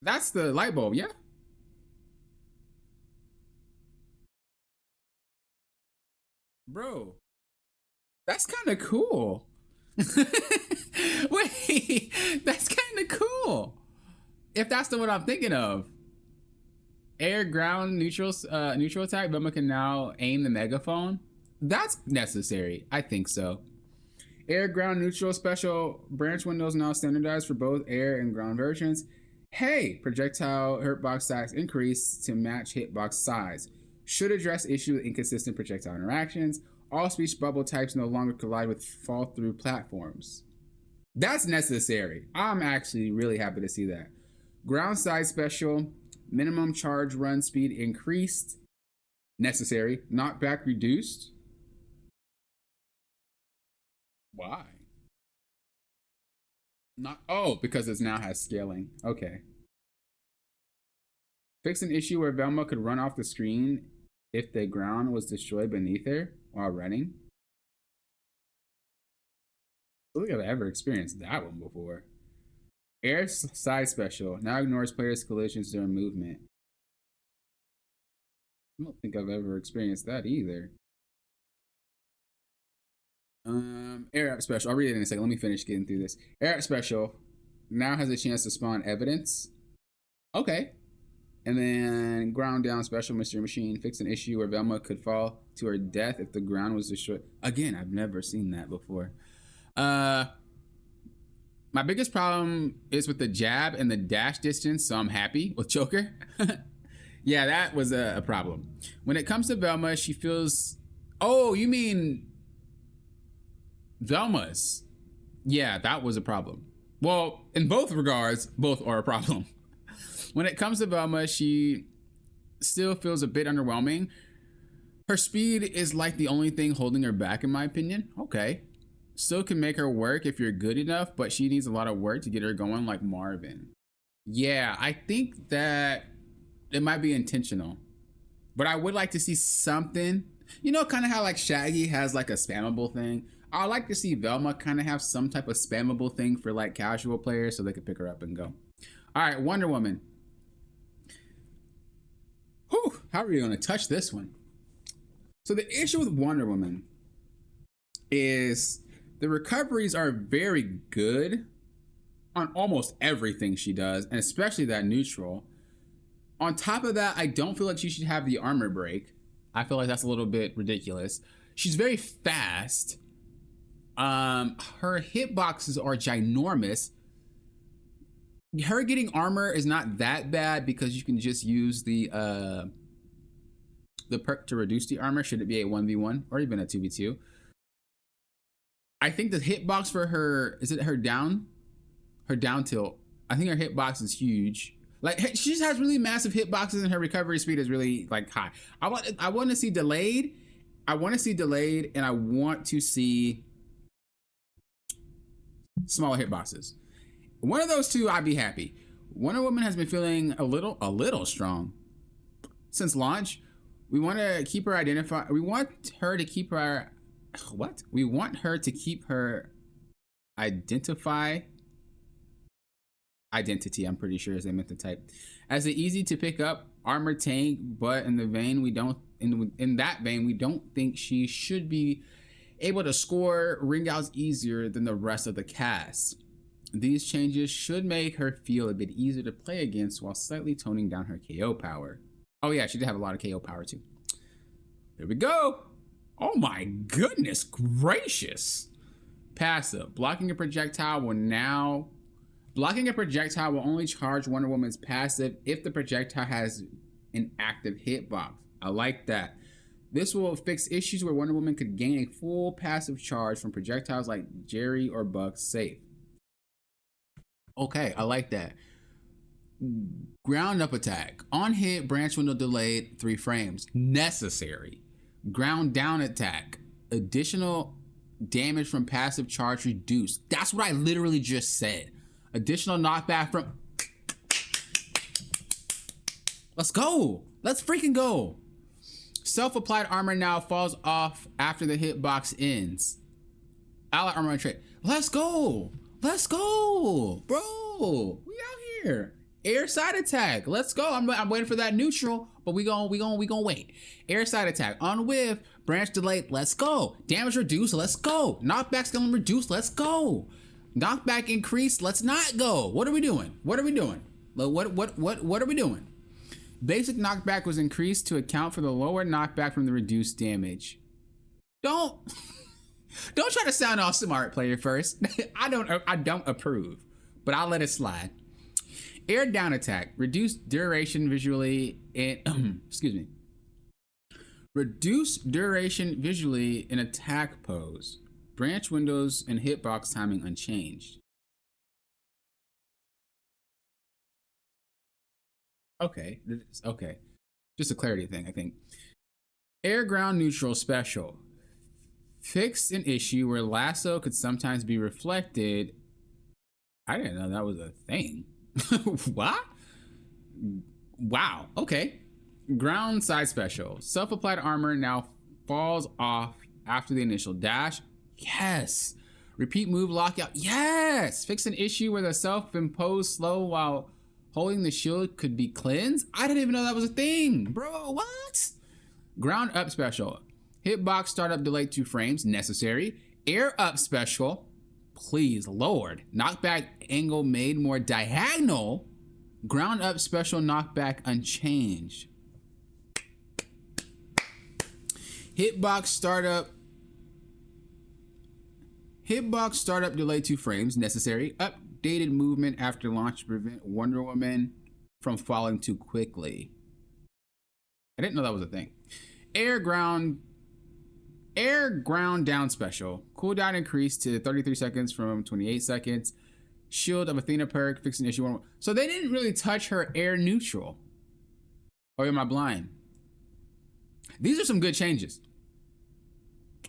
That's the light bulb, yeah? Bro, that's kind of cool. Wait, that's kind of cool. If that's the one I'm thinking of. Air, ground, neutral attack. Velma can now aim the megaphone. That's necessary. I think so. Air, ground, neutral special. Branch windows now standardized for both air and ground versions. Hey, projectile hitbox size increase to match hitbox size. Should address issue with inconsistent projectile interactions. All speech bubble types no longer collide with fall through platforms. That's necessary. I'm actually really happy to see that. Ground side special. Minimum charge run speed increased. Necessary. Knockback reduced. Why? Because it now has scaling. Okay. Fix an issue where Velma could run off the screen if the ground was destroyed beneath her while running. I don't think I've ever experienced that one before. Air side special now ignores players' collisions during movement. I don't think I've ever experienced that either. Air up special. I'll read it in a second. Let me finish getting through this. Air up special now has a chance to spawn evidence. Okay. And then ground down special mystery machine. Fix an issue where Velma could fall to her death if the ground was destroyed. Again, I've never seen that before. My biggest problem is with the jab and the dash distance, so I'm happy with Joker. Yeah, that was a problem. When it comes to Velma, she feels... Oh, you mean Velma's? Yeah, that was a problem. Well, in both regards, both are a problem. When it comes to Velma, she still feels a bit underwhelming. Her speed is like the only thing holding her back, in my opinion. Okay. Still can make her work if you're good enough, but she needs a lot of work to get her going like Marvin. Yeah, I think that it might be intentional, but I would like to see something, you know, kind of how like Shaggy has like a spammable thing. I'd like to see Velma kind of have some type of spammable thing for like casual players so they could pick her up and go. All right, Wonder Woman. Whew, how are we going to touch this one? So the issue with Wonder Woman is the recoveries are very good on almost everything she does, and especially that neutral. On top of that, I don't feel like she should have the armor break. I feel like that's a little bit ridiculous. She's very fast. Her hitboxes are ginormous. Her getting armor is not that bad because you can just use the perk to reduce the armor should it be a 1v1 or even a 2v2. I think the hitbox for her, is it her down tilt? I think her hitbox is huge. Like she just has really massive hitboxes and her recovery speed is really like high. I want to see delayed. I want to see delayed and I want to see smaller hitboxes. One of those two, I'd be happy. Wonder Woman has been feeling a little strong since launch. We want to keep her identify. We want her to keep her. What? We want her to keep her identity. I'm pretty sure as they meant to type. As an easy to pick up armor tank, but in that vein, we don't think she should be able to score ring outs easier than the rest of the cast. These changes should make her feel a bit easier to play against while slightly toning down her KO power. Oh yeah, she did have a lot of KO power too. There we go. Oh my goodness gracious. Passive. Blocking a projectile will only charge Wonder Woman's passive if the projectile has an active hitbox. I like that. This will fix issues where Wonder Woman could gain a full passive charge from projectiles like Jerry or Buck's safe. Okay, I like that. Ground up attack. On hit, branch window delayed 3 frames. Necessary. Ground down attack. Additional damage from passive charge reduced. That's what I literally just said. Additional knockback from... Let's go. Let's freaking go. Self-applied armor now falls off after the hitbox ends. Ally armor and trait. Let's go. Let's go, bro. We out here. Air side attack. Let's go. I'm waiting for that neutral, but we gonna wait. Air side attack on whiff. Branch delayed. Let's go. Damage reduced. Let's go. Knockback skill reduced. Let's go. Knockback increased. Let's not go. What are we doing? What are we doing? What are we doing? Basic knockback was increased to account for the lower knockback from the reduced damage. Don't try to sound all smart, player first. I don't approve, but I'll let it slide. Air down attack, reduced duration visually in excuse me. Reduced duration visually in attack pose. Branch windows and hitbox timing unchanged. Okay. Just a clarity thing, I think. Air ground neutral special. Fixed an issue where lasso could sometimes be reflected. I didn't know that was a thing. What? Wow. Okay. Ground side special. Self-applied armor now falls off after the initial dash. Yes. Repeat move lockout. Yes! Fix an issue where the self-imposed slow while holding the shield could be cleansed. I didn't even know that was a thing. Bro, what? Ground up special. Hitbox startup delay 2 frames. Necessary. Air up special. Please, Lord. Knockback angle made more diagonal. Ground up special knockback unchanged. Hitbox startup delay 2 frames. Necessary. Updated movement after launch to prevent Wonder Woman from falling too quickly. I didn't know that was a thing. Air ground down special. Cooldown increased to 33 seconds from 28 seconds. Shield of Athena perk, fixing issue 1. So they didn't really touch her air neutral. Or am I blind? These are some good changes.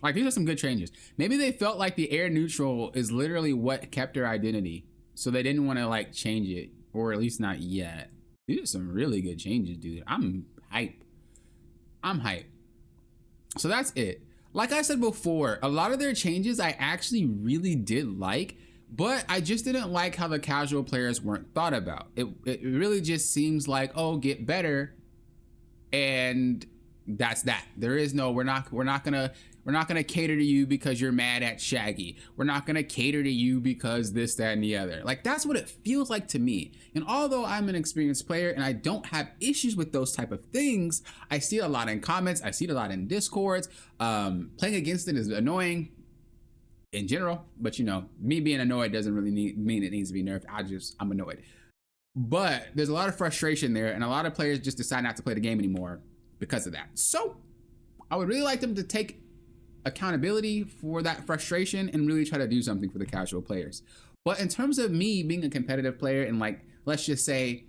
Like, these are some good changes. Maybe they felt like the air neutral is literally what kept her identity. So they didn't want to, like, change it. Or at least not yet. These are some really good changes, dude. I'm hype. So that's it. Like I said before, a lot of their changes I actually really did like. But I just didn't like how the casual players weren't thought about. It really just seems like, oh, get better. And that's that. There is no, we're not gonna cater to you because you're mad at Shaggy. We're not gonna cater to you because this, that, and the other. Like, that's what it feels like to me. And although I'm an experienced player and I don't have issues with those type of things, I see it a lot in comments. I see it a lot in Discords. Playing against it is annoying in general, but you know, me being annoyed doesn't really mean it needs to be nerfed. I'm annoyed. But there's a lot of frustration there, and a lot of players just decide not to play the game anymore because of that. So I would really like them to take accountability for that frustration and really try to do something for the casual players. But in terms of me being a competitive player and, like, let's just say,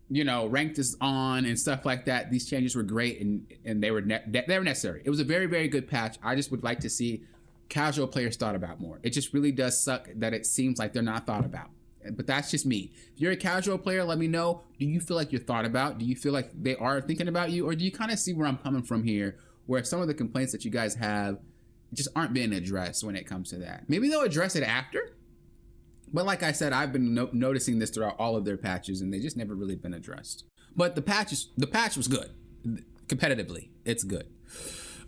you know, ranked is on and stuff like that, these changes were great and they were necessary. It was a very, very good patch. I just would like to see casual players thought about more. It just really does suck that it seems like they're not thought about. But that's just me. If you're a casual player, let me know. Do you feel like you're thought about? Do you feel like they are thinking about you? Or do you kind of see where I'm coming from here, where some of the complaints that you guys have just aren't being addressed when it comes to that? Maybe they'll address it after. But like I said, I've been noticing this throughout all of their patches, and they just never really been addressed. But the patch was good. Competitively, it's good.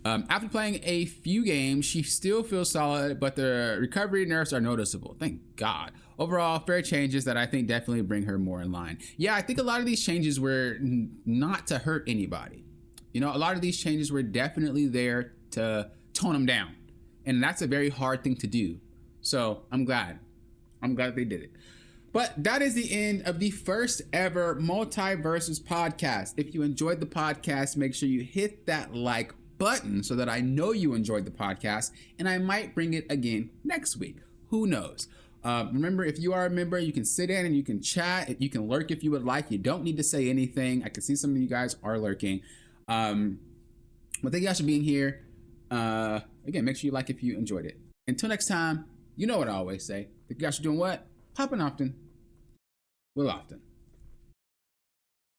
After playing a few games, she still feels solid, but the recovery nerfs are noticeable. Thank God. Overall, fair changes that I think definitely bring her more in line. Yeah, I think a lot of these changes were not to hurt anybody. You know, a lot of these changes were definitely there to tone them down. And that's a very hard thing to do. So I'm glad they did it. But that is the end of the first ever MultiVersus podcast. If you enjoyed the podcast, make sure you hit that like button so that I know you enjoyed the podcast, and I might bring it again next week. Who knows? Remember, if you are a member, you can sit in and you can chat. You can lurk if you would like. You don't need to say anything. I can see some of you guys are lurking. But thank you guys for being here. Again, make sure you like if you enjoyed it. Until next time, you know what I always say. Thank you guys for doing what? Popping often. Will often.